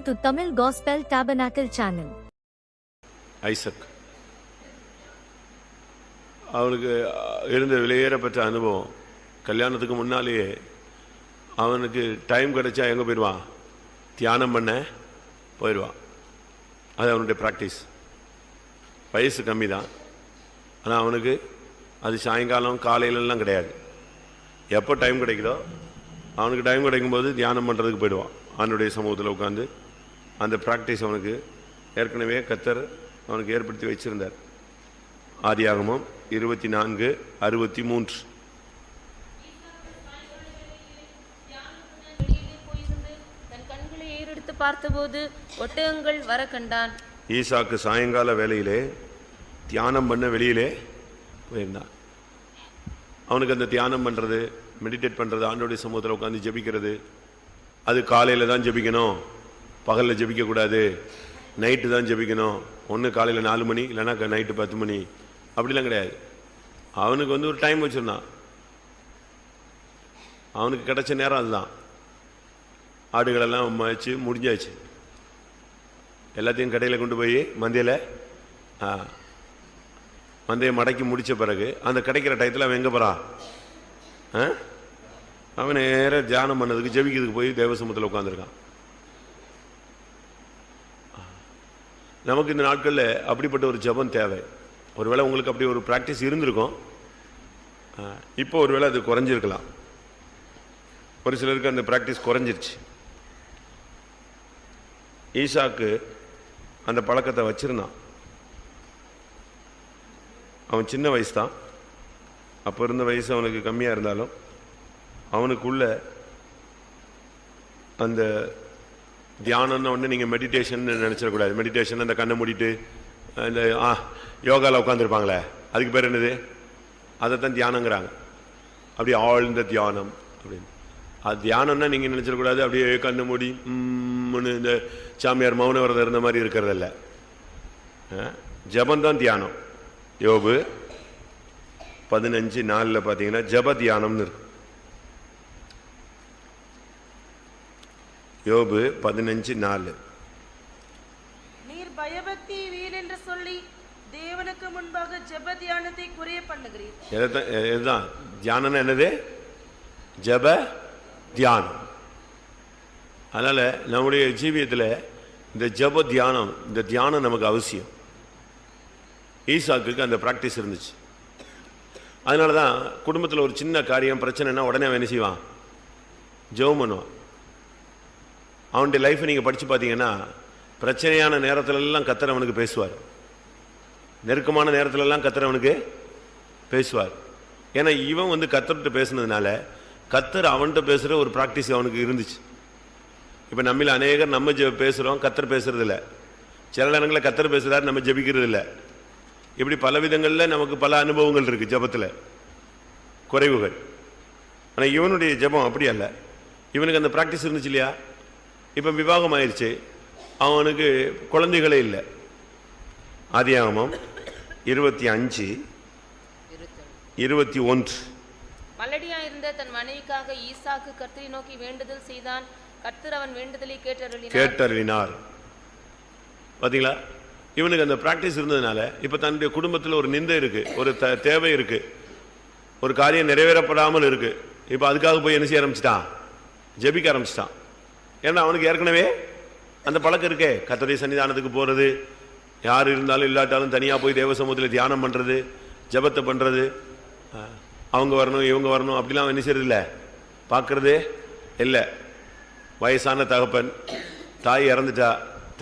to Tamil Gospel Tabernacle channel. Isaac அவனுக்கு இருந்த விலையேறப்பட்ட அனுபவம். கல்யாணத்துக்கு முன்னாலேயே அவனுக்கு டைம் கிடைச்சா எங்கே போயிடுவான்? தியானம் பண்ண போயிடுவான். அது அவனுடைய ப்ராக்டிஸ். வயசு கம்மி தான், ஆனால் அவனுக்கு அது சாயங்காலம் காலையிலலாம் கிடையாது. எப்போ டைம் கிடைக்குதோ அவனுக்கு டைம் கிடைக்கும்போது தியானம் பண்ணுறதுக்கு போயிடுவான். அவனுடைய சமூகத்தில் உட்காந்து அந்த ப்ராக்டிஸ் அவனுக்கு ஏற்கனவே கர்த்தர் அவனுக்கு ஏற்படுத்தி வச்சிருந்தார். ஆதியாகமம் 24:63. பார்த்தபோது ஒட்டகங்கள் வர கண்டான். ஈசாக்கு சாயங்கால வேளையிலே தியானம் பண்ண வெளியிலே போயிருந்தான். அவனுக்கு அந்த தியானம் பண்ணுறது, மெடிடேட் பண்ணுறது, ஆண்டோடைய சமூகத்தில் உட்காந்து ஜெபிக்கிறது, அது காலையில் தான் ஜெபிக்கணும், பகலில் ஜெபிக்கக்கூடாது, நைட்டு தான் ஜெபிக்கணும். ஒன்று காலையில் 4 மணி, இல்லைன்னா நைட்டு 10 மணி, அப்படிலாம் கிடையாது. அவனுக்கு ஒரு டைம் வச்சுருந்தான். அவனுக்கு கிடைச்ச நேரம் அதுதான். ஆடுகளெல்லாம் வச்சு முடிஞ்சாச்சு, எல்லாத்தையும் கடையில் கொண்டு போய் மந்தையை மடக்கி முடித்த பிறகு அந்த கிடைக்கிற டயத்தில் அவன் எங்கே போகிறான்? அவன் நேர தியானம் பண்ணதுக்கு, ஜெபிக்கிறதுக்கு போய் தேவசமூகத்தில் உட்காந்துருக்கான். நமக்கு இந்த நாட்களில் அப்படிப்பட்ட ஒரு ஜெபம் தேவை. ஒருவேளை உங்களுக்கு அப்படி ஒரு ப்ராக்டிஸ் இருந்திருக்கும், இப்போ ஒருவேளை அது குறைஞ்சிருக்கலாம். ஒரு சிலருக்கு அந்த ப்ராக்டிஸ் குறைஞ்சிருச்சு. ஈசாக்கு அந்த பழக்கத்தை வச்சிருந்தான். அவன் சின்ன வயசு தான், அப்போ இருந்த வயசு அவனுக்கு கம்மியாக இருந்தாலும் அவனுக்குள்ள அந்த தியானம்னு ஒன்று நீங்கள் மெடிடேஷன் நினச்சிடக்கூடாது. மெடிடேஷன் அந்த கண்ணை மூடிட்டு இந்த யோகாவில் உட்காந்துருப்பாங்களே, அதுக்கு பேர் என்னது? அதைத்தான் தியானங்கிறாங்க. அப்படி ஆழ்ந்த தியானம் அப்படின்னு. அது தியானம்னா நீங்கள் நினச்சிடக்கூடாது அப்படியே கண்ணு மூடி இந்த சாமியார் மௌன விரதம் இருந்த மாதிரி இருக்கிறதில்ல. ஜபந்தான் தியானம். யோபு 15:4 பார்த்தீங்கன்னா ஜப தியானம்னு இருக்கு. யோபு 15:4. நீர் பயபக்தி வீண் என்று சொல்லி தேவனுக்கு முன்பாக ஜப தியானத்தை குறைய பண்ணுகிறீர். இதுதான் தியானம். என்னது? ஜப தியானம். அதனால நம்முடைய ஜீவியத்தில் இந்த ஜப தியானம், இந்த தியானம் நமக்கு அவசியம். ஈசாக்குக்கு அந்த ப்ராக்டிஸ் இருந்துச்சு. அதனால தான் குடும்பத்தில் ஒரு சின்ன காரியம் பிரச்சனைனா உடனே அவன் என்ன செய்வான்? ஜெபம் பண்ணுவான். அவனுடைய லைஃப்பை நீங்கள் படித்து பார்த்தீங்கன்னா பிரச்சனையான நேரத்திலெல்லாம் கர்த்தர் அவனுக்கு பேசுவார். நெருக்கமான நேரத்திலெல்லாம் கர்த்தர் அவனுக்கு பேசுவார். ஏன்னா இவன் கர்த்தர்கிட்ட பேசுனதுனால கர்த்தர் அவன்கிட்ட பேசுகிற ஒரு ப்ராக்டிஸ் அவனுக்கு இருந்துச்சு. இப்போ நம்மள அநேகர் நம்ம பேசுகிறோம், கர்த்தர் பேசுறது இல்லை. சில நேரங்களில் கர்த்தர் பேசுகிறார், நம்ம ஜெபிக்கிறது இல்லை. இப்படி பல விதங்களில் நமக்கு பல அனுபவங்கள் இருக்குது ஜபத்தில், குறைவுகள். ஆனால் இவனுடைய ஜபம் அப்படி அல்ல. இவனுக்கு அந்த ப்ராக்டிஸ் இருந்துச்சு இல்லையா? இப்போ விவாகம் ஆயிடுச்சு, அவனுக்கு குழந்தைகளே இல்லை. ஆதியாகமம் 25:21. மலடியா இருந்த தன் மனைவிக்காக ஈசாக்கு கர்த்தரை நோக்கி வேண்டுதல் செய்தான். கர்த்தர் அவன் வேண்டுதலை கேட்டருளினார். பாத்தீங்களா? இவனுக்கு அந்த பிராக்டிஸ் இருந்ததுனால இப்ப தன்னுடைய குடும்பத்தில் ஒரு நிந்தை இருக்கு, ஒரு தேவை இருக்கு, ஒரு காரியம் நிறைவேறப்படாமல் இருக்கு. இப்ப அதுக்காக போய் என்ன செய்ய ஆரம்பிச்சிட்டான்? ஜெபிக்க ஆரம்பிச்சிட்டான். ஏன்னா அவனுக்கு ஏற்கனவே அந்த பழக்கம் இருக்கே. கர்த்தருடைய சன்னிதானத்துக்கு போறது, யார் இருந்தாலும் இல்லாட்டாலும் தனியா போய் தேவ சமூகத்தில் தியானம் பண்றது, ஜபத்தை பண்றது, அவங்க வரணும் இவங்க வரணும் அப்படிலாம் என்ன செய்யறது இல்லை, பார்க்கறதே இல்லை. வயசான தகப்பன், தாய் இறந்துட்டா,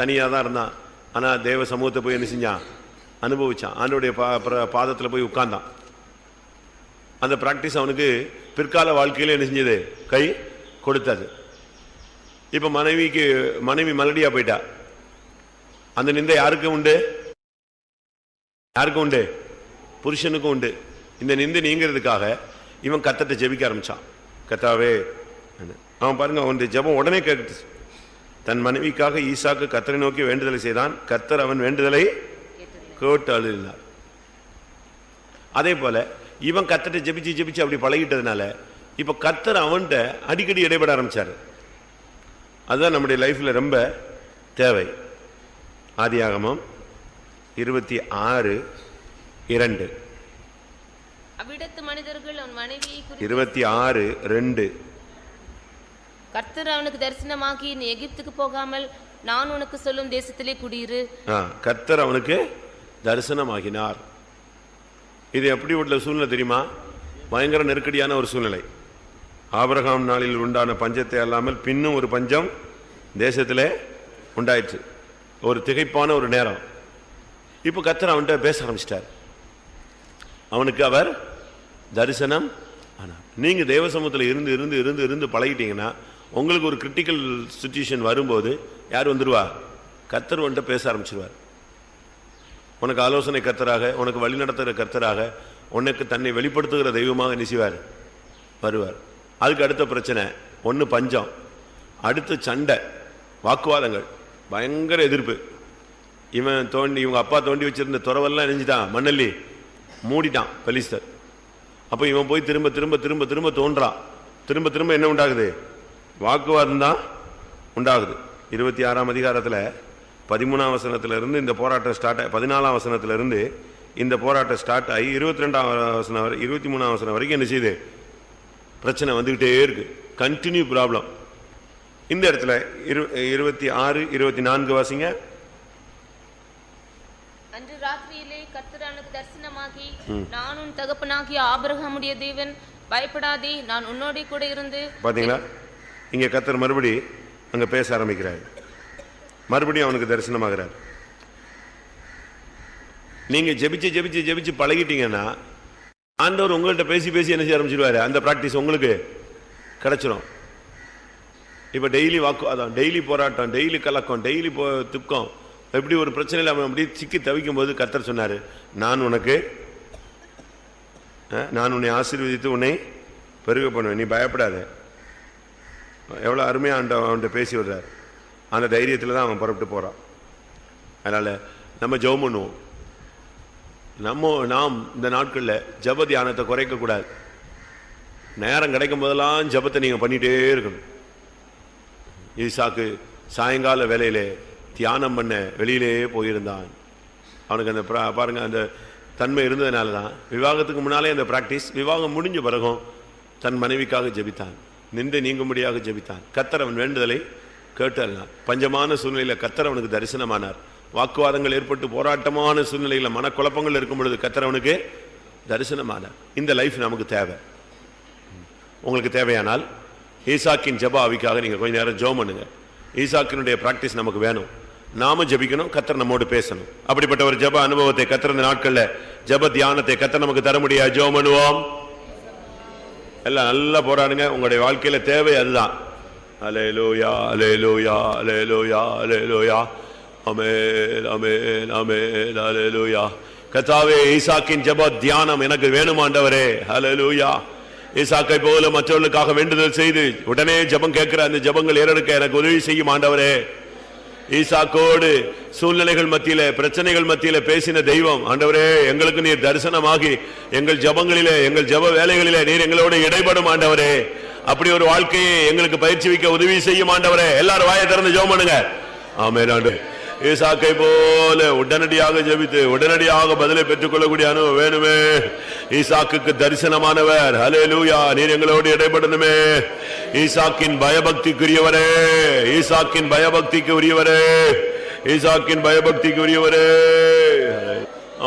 தனியாக தான் இருந்தான். ஆனால் தேவ சமூகத்தை போய் என்ன செஞ்சான்? அனுபவிச்சான். ஆண்டோடைய பாதத்தில் போய் உட்கார்ந்தான். அந்த ப்ராக்டிஸ் அவனுக்கு பிற்கால வாழ்க்கையில் என்ன செஞ்சது? கை கொடுத்தது. இப்போ மனைவி மலடியா போயிட்டா. அந்த நிந்தை யாருக்கும் உண்டு? யாருக்கும் உண்டு? புருஷனுக்கும் உண்டு. இந்த நிந்தை நீங்கிறதுக்காக இவன் கர்த்தர்ட்ட ஜெபிக்க ஆரம்பிச்சான். கர்த்தாவே, அவன் பாருங்க, அவனுடைய ஜெபம் உடனே கேட்டுச்சு. தன் மனைவிக்காக ஈசாக்கு கர்த்தரை நோக்கி வேண்டுதலை செய்தான். கர்த்தர் அவன் வேண்டுதலை கேட்டு அழுதினார். அதே போல இவன் கர்த்தரை ஜெபிச்சு அப்படி பழகிட்டதுனால இப்ப கர்த்தர் அவன்கிட்ட அடிக்கடி இடைபட ஆரம்பிச்சாரு. அதுதான் நம்முடைய லைஃப்ல ரொம்ப தேவை. ஆதியாகமம் 26:2. அவ்விடத்து மனிதர்கள் அவன் மனைவியை 26:2. கர்த்தர் அவனுக்கு தரிசனமாகி நீ எகிப்துக்கு போகாமல் நான் உனக்கு சொல்லும் தேசத்திலே குடியிரு. கர்த்தர் அவனுக்கு தரிசனமாகினார். இது எப்படி உள்ள சூழ்நிலை தெரியுமா? பயங்கர நெருக்கடியான ஒரு சூழ்நிலை. ஆபிரகாம் நாளில் உண்டான பஞ்சத்தை அல்லாமல் பின்னும் ஒரு பஞ்சம் தேசத்திலே உண்டாயிடுச்சு. ஒரு திகைப்பான ஒரு நேரம். இப்ப கர்த்தர் அவன்கிட்ட பேச ஆரம்பிச்சிட்டார். அவனுக்கு அவர் தரிசனம் ஆனார். நீங்க தேவ சமூகத்தில் இருந்து இருந்து இருந்து இருந்து பழகிட்டீங்கன்னா உங்களுக்கு ஒரு கிரிட்டிக்கல் சிச்சுவேஷன் வரும்போது யார் வந்துருவா? கர்த்தர் வந்துட்டு பேச ஆரம்பிச்சிருவார். உனக்கு ஆலோசனை கர்த்தராக, உனக்கு வழி நடத்துகிற கர்த்தராக, உனக்கு தன்னை வெளிப்படுத்துகிற தெய்வமாக நினைச்சுவார் வருவார். அதுக்கு அடுத்த பிரச்சனை ஒன்று பஞ்சம், அடுத்து சண்டை, வாக்குவாதங்கள், பயங்கர எதிர்ப்பு. இவன் தோண்டி இவங்க அப்பா தோண்டி வச்சிருந்த துறவெல்லாம் நெஞ்சுட்டான், மண்ணல்லி மூடிட்டான் பெலிஸ்தர். அப்போ இவன் போய் திரும்ப திரும்ப திரும்ப திரும்ப தோன்றான். திரும்ப திரும்ப என்ன உண்டாகுது? வாக்குவாதம் தான் உண்டாகுது. 26ஆம் அதிகாரத்தில் 13ஆம் வசனத்திலிருந்து இந்த போராட்டம் ஸ்டார்ட் ஆகி 14ஆம் வசனத்திலிருந்து இந்த போராட்டம் ஸ்டார்ட் ஆகி 22ஆம் வசனம் வரை 23ஆம் வசனம் வரைக்கும் என்ன செய்யுது? பிரச்சனை வந்துகிட்டே இருக்கு. Continue problem. இந்த இடத்துல 26, 24 வாசிங்க. அன்று ராத்திரியிலே கர்த்தர் அவனுக்கு தரிசனமாகி நான் உன் தகப்பனாகிய ஆபிரகாமுடைய தேவன், பயப்படாதே, நான் உன்னோட கூட இருந்து. பாத்தீங்களா? இங்க கர்த்தர் மறுபடி அங்க பேச ஆரம்பிக்கிறார். மறுபடியும் அவனுக்கு தரிசனமாகிறார். நீங்க ஜெபிச்சு ஜெபிச்சு ஜெபிச்சு பழகிட்டீங்கன்னா ஆண்டவர் உங்கள்கிட்ட பேசி பேசி என்ன செய்ய ஆரம்பிச்சிருவாரு? அந்த பிராக்டிஸ் உங்களுக்கு கிடைச்சிடும். இப்ப டெய்லி வாக்குவாதம், டெய்லி போராட்டம், டெய்லி கலக்கம், டெய்லி துக்கம், எப்படி ஒரு பிரச்சனையில் அவன் அப்படி சிக்கி தவிக்கும் போது கர்த்தர் சொன்னாரு, நான் உன்னை ஆசீர்வதித்து உன்னை பெருக பண்ணுவேன், நீ பயப்படாத. எவ்வளவு அருமையா அவன்கிட்ட பேசி விடுறாரு. அந்த தைரியத்தில் தான் அவன் புறப்பட்டு போறான். அதனால நம்ம ஜெபம் பண்ணுவோம். நாம் இந்த நாட்களில் ஜெப தியானத்தை குறைக்க கூடாது. நேரம் கிடைக்கும் போதெல்லாம் ஜெபத்தை நீங்க பண்ணிட்டே இருக்கணும். ஈசாக்கு சாயங்கால வேலையிலே தியானம் பண்ண வெளியிலேயே போயிருந்தான். அவனுக்கு அந்த பாருங்க அந்த தன்மை இருந்ததுனால தான் விவாகத்துக்கு முன்னாலே அந்த பிராக்டிஸ். விவாகம் முடிஞ்ச பிறகும் தன் மனைவிக்காக ஜெபித்தான், நின்று நீங்கும்படியாக ஜெபித்தான். கர்த்தர் அவன் வேண்டுதலை கேட்டார். பஞ்சமான சூழ்நிலையில் கர்த்தர் அவனுக்கு தரிசனமானார். வாக்குவாதங்கள் ஏற்பட்டு போராட்டமான சூழ்நிலையில் மனக்குழப்பங்கள் இருக்கும் பொழுது கர்த்தர் அவனுக்கு தரிசனமானார். இந்த லைஃப் நமக்கு தேவை. உங்களுக்கு தேவையானால் ஈசாக்கின் ஜெப ஆவிக்காக நீங்க கொஞ்ச நேரம் ஜெபம் பண்ணுங்க. ஈசாக்கினுடைய பிராக்டிஸ் நமக்கு வேணும். நாம ஜெபிக்கணும், கர்த்தர் நம்மோடு பேசணும். அப்படிப்பட்ட ஒரு ஜெப அனுபவத்தை கர்த்தர் இந்த நாட்கள்ல ஜெப தியானத்தை கர்த்தர் நமக்கு தர முடியாது. ஜெபம் பண்ணுவோம். எல்லாம் நல்லா போராடுங்க. உங்களுடைய வாழ்க்கையில தேவை அதுதான். அல்லேலூயா அல்லேலூயா அல்லேலூயா அல்லேலூயா ஆமென் ஆமென் ஆமென் அல்லேலூயா. கர்த்தாவே, ஈசாக்கின் ஜெப தியானம் எனக்கு வேணும் ஆண்டவரே. அல்லேலூயா. ஈசாக்கை போல மற்றவர்களுக்காக வேண்டுதல் செய்து உடனே ஜெபம் கேட்கிற அந்த ஜெபங்கள் ஏறெடுக்க எனக்கு உதவி செய்யும் ஆண்டவரே. ஈசாக்கோடு சூழ்நிலைகள் மத்தியில, பிரச்சனைகள் மத்தியில பேசின தெய்வம் ஆண்டவரே, எங்களுக்கு நீர் தரிசனமாகி எங்கள் ஜெபங்களிலே, எங்கள் ஜெப வேலைகளிலே நீர் எங்களோடு இடைப்படும் ஆண்டவரே. அப்படி ஒரு வாழ்க்கையை எங்களுக்கு பயிற்சி வைக்க உதவி செய்யும் ஆண்டவரே. எல்லாரும் வாயை திறந்து ஜெபம் பண்ணுங்க. ஆமென் ஆண்டவரே. ஈசாக்கை போல உடனடியாக ஜெபித்து உடனடியாக பதிலை பெற்றுக் கொள்ளக்கூடிய அனுபவம் வேணுமே. ஈசாக்குக்கு தரிசனமானவர். ஹல்லேலூயா. நீர் எங்களோடு இடைப்படணுமே. ஈசாக்கின் பயபக்திக்குரியவரே, ஈசாக்கின் பயபக்திக்கு உரியவரே, ஈசாக்கின் பயபக்திக்கு உரியவரே.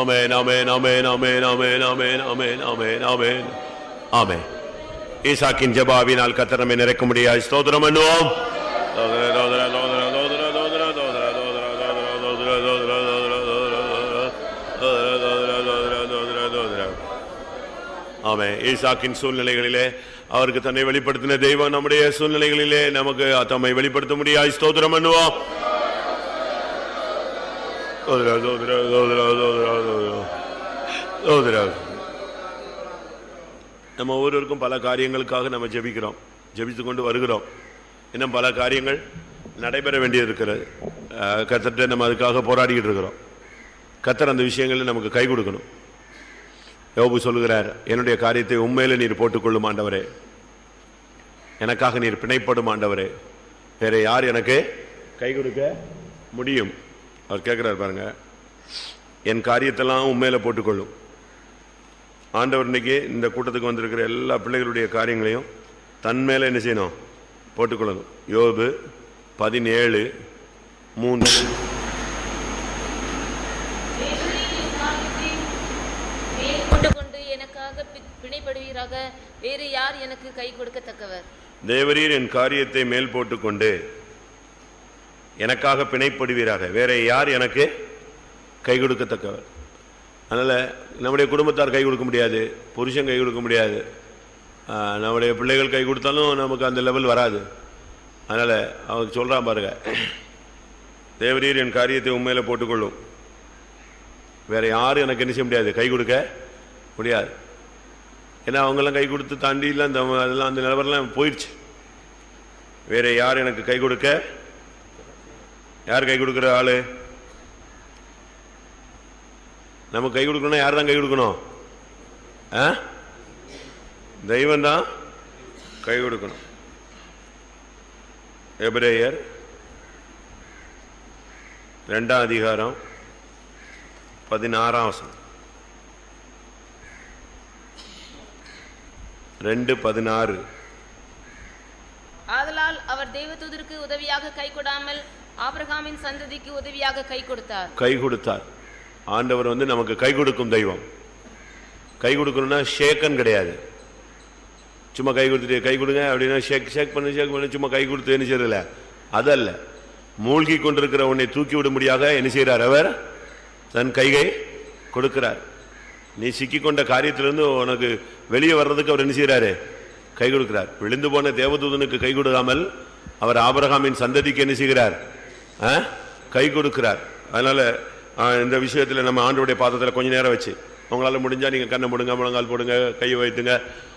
ஆமென் ஆமென் ஆமென் ஆமென் ஆமென் ஆமென் ஆமென் ஆமென் ஆமென் ஆமென். ஈசாக்கின் ஜெபாவினால் கர்த்தர் நம்மை நிறைக்க முடியாது. ஸ்தோத்திரம் பண்ணுவோம். ஆமென். ஈசாக்கின் சூழ்நிலைகளிலே அவருக்கு தன்னை வெளிப்படுத்தின தெய்வம் நம்முடைய சூழ்நிலைகளிலே நமக்கு தம்மை வெளிப்படுத்த முடியாது. ஸ்தோத்திரம் பண்ணுவோம். நம்ம ஒவ்வொருவருக்கும் பல காரியங்களுக்காக நம்ம ஜெபிக்கிறோம், ஜெபித்து கொண்டு வருகிறோம். இன்னும் பல காரியங்கள் நடைபெற வேண்டியது இருக்கிறது. கர்த்தர்கிட்ட நம்ம அதுக்காக போராடிக்கிட்டு இருக்கிறோம். கர்த்தர் அந்த விஷயங்களில் நமக்கு கை கொடுக்கணும். யோபு சொல்லுகிறார், என்னுடைய காரியத்தை உண்மையில நீர் போட்டுக்கொள்ளும் ஆண்டவரே, எனக்காக நீர் பிணைப்படும் ஆண்டவரே, வேற யார் எனக்கு கை கொடுக்க முடியும். அவர் கேட்கிறார் பாருங்க, என் காரியத்தெல்லாம் உண்மையில போட்டுக்கொள்ளும். ஆண்டவர் இன்னைக்கு இந்த கூட்டத்துக்கு வந்திருக்கிற எல்லா பிள்ளைகளுடைய காரியங்களையும் தன் மேல என்ன செய்யணும்? போட்டுக்கொள்ளணும். யோபு 17:3. போட்டுக்கொண்டு எனக்காக பிணைப்படுவீராக, வேறு யார் எனக்கு கை கொடுக்கத்தக்கவர்? தேவரீர் என் காரியத்தை மேல் போட்டுக்கொண்டு எனக்காக பிணைப்படுவீராக, வேற யார் எனக்கு கை கொடுக்கத்தக்கவர்? அதனால நம்முடைய குடும்பத்தார் கை கொடுக்க முடியாது, புருஷன் கை கொடுக்க முடியாது, நம்முடைய பிள்ளைகள் கை கொடுத்தாலும் நமக்கு அந்த லெவல் வராது. அதனால அவங்க சொல்றான் பாருங்க, தேவரீர் என் காரியத்தை உண்மையில போட்டுக்கொள்ளும், வேற யாரும் எனக்கு என்ன செய்ய முடியாது, கை கொடுக்க முடியாது. ஏன்னா அவங்கெல்லாம் கை கொடுத்து தாண்டிலாம் அதெல்லாம் அந்த நிலவரெல்லாம் போயிடுச்சு. வேற யார் எனக்கு கை கொடுக்க? யார் கை கொடுக்கிற ஆளு? நமக்கு கை கொடுக்கணும்னா யார் தான் கை கொடுக்கணும்? தெய்வம் தான் கை கொடுக்கணும். எபிரேயர் 2:16 2:16. ஆதலால் அவர் தேவதூதருக்கு உதவியாக கை கொடாமல் ஆபிரகாமின் சந்ததிக்கு உதவியாக கை கொடுத்தார். கை கொடுத்தார். ஆண்டவர் நமக்கு கை கொடுக்கும் தெய்வம். கை கொடுக்கணும்னா ஷேக்கன் கிடையாது. சும்மா கை கொடுத்துட்டு கை கொடுங்க அப்படின்னா ஷேக் பண்ணி சும்மா கை கொடுத்து என்ன செய்யறதில்ல, அதல்ல. மூழ்கி கொண்டிருக்கிற உன்னை தூக்கி விடும்படியாக என்ன செய்யறார்? அவர் தன் கையை கொடுக்கிறார். நீ சிக்கிக்கொண்ட காரியத்திலிருந்து உனக்கு வெளியே வர்றதுக்கு அவர் என்ன செய்யறாரு? கை கொடுக்கிறார். விழுந்து போன தேவதூதனுக்கு கை கொடுக்காமல் அவர் ஆபிரகாமின் சந்ததிக்கு என்ன செய்கிறார்? கை கொடுக்கிறார். அதனால இந்த விஷயத்துல நம்ம ஆண்டவருடைய பாதத்தில் கொஞ்ச நேரம் வச்சு, உங்களால முடிஞ்சா நீங்க கண்ணை முடுங்க, முழங்கால் போடுங்க, கையை வைத்துங்க.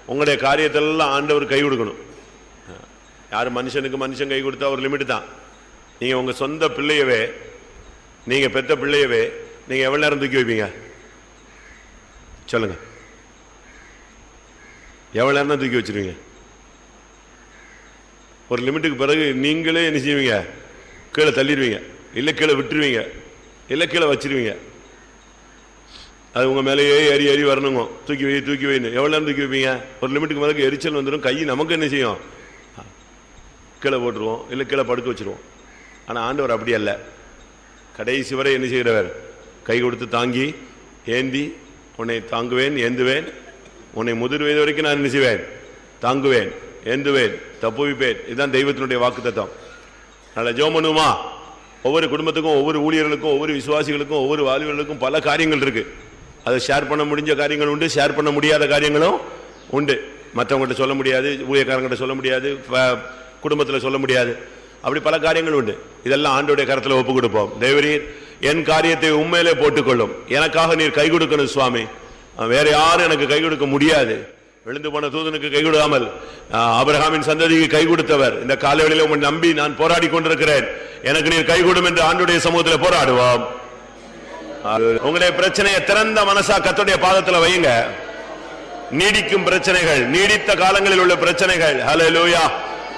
உங்களுடைய காரியத்தெல்லாம் ஆண்டவர் கை கொடுக்கணும். யாரு மனுஷனுக்கு மனுஷன் கை கொடுத்தா ஒரு லிமிட் தான். நீங்க உங்க சொந்த பிள்ளையவே, நீங்க பெத்த பிள்ளையவே நீங்க எவ்வளவு நேரம் தூக்கி வைப்பீங்க சொல்லுங்க? எவ்வளவு நேரம் தான் தூக்கி வச்சிருவீங்க? ஒரு லிமிட்டுக்கு பிறகு நீங்களே என்ன செய்வீங்க? கீழே தள்ளிடுவீங்க, இல்ல கீழே விட்டுருவீங்க, இல்ல கீழே வச்சிருவீங்க. அது உங்க மேலேயே ஏறி ஏறி வரணுங்க. தூக்கி வை தூக்கி வைன்னு எவ்வளவு நேரம் தூக்கி வைப்பீங்க? ஒரு லிமிட்டுக்கு மேலே எரிச்சல் வந்துடும். கை நமக்கு என்ன செய்யும்? கீழே போட்டுருவோம், இல்லை கீழே படுக்க வச்சிருவோம். ஆனால் ஆண்டவர் அப்படி அல்ல. கடைசி வரை என்ன செய்கிறவர்? கை கொடுத்து தாங்கி ஏந்தி, உன்னை தாங்குவேன், ஏந்துவேன், உன்னை முதிர் வயது வரைக்கும் நான் என்ன செய்வேன்? தாங்குவேன், ஏந்துவேன், தப்புவிப்பேன். இதுதான் தெய்வத்தினுடைய வாக்குத்தத்தம். நல்ல ஜெபம் பண்ணுவோமா? ஒவ்வொரு குடும்பத்துக்கும், ஒவ்வொரு ஊழியர்களுக்கும், ஒவ்வொரு விசுவாசிகளுக்கும், ஒவ்வொரு வாலிபர்களுக்கும் பல காரியங்கள் இருக்கு. அதை ஷேர் பண்ண முடிஞ்ச காரியங்கள் உண்டு, ஷேர் பண்ண முடியாத காரியங்களும் உண்டு. மற்றவங்கள்ட்ட சொல்ல முடியாது, ஊழியக்காரங்கிட்ட சொல்ல முடியாது, குடும்பத்தில் சொல்ல முடியாது. அப்படி பல காரியங்கள் உண்டு. இதெல்லாம் ஆண்டோடைய கரத்தில் ஒப்பு கொடுப்போம். தேவரீர் என் காரியத்தை உண்மையிலே போட்டுக்கொள்ளும், எனக்காக நீர் கை கொடுக்கணும் சுவாமி, வேற யாரும் எனக்கு கை கொடுக்க முடியாது. விழுந்து போன தூதனுக்கு கை கொடுக்காமல் ஆபிரகாமின் சந்ததிக்கு கை கொடுத்தவர். இந்த காலைவெளியில உங்களை நம்பி நான் போராடி கொண்டிருக்கிறேன், எனக்கு நீர் கை கொடும் என்று ஆண்டோடைய சமூகத்தில் போராடுவோம். உங்களுடைய பிரச்சனையை திறந்த மனசா கர்த்தருடைய பாதத்தில் வையுங்க. நீடிக்கும் பிரச்சனைகள், நீடித்த காலங்களில் உள்ள பிரச்சனைகள், ஹல்லேலூயா.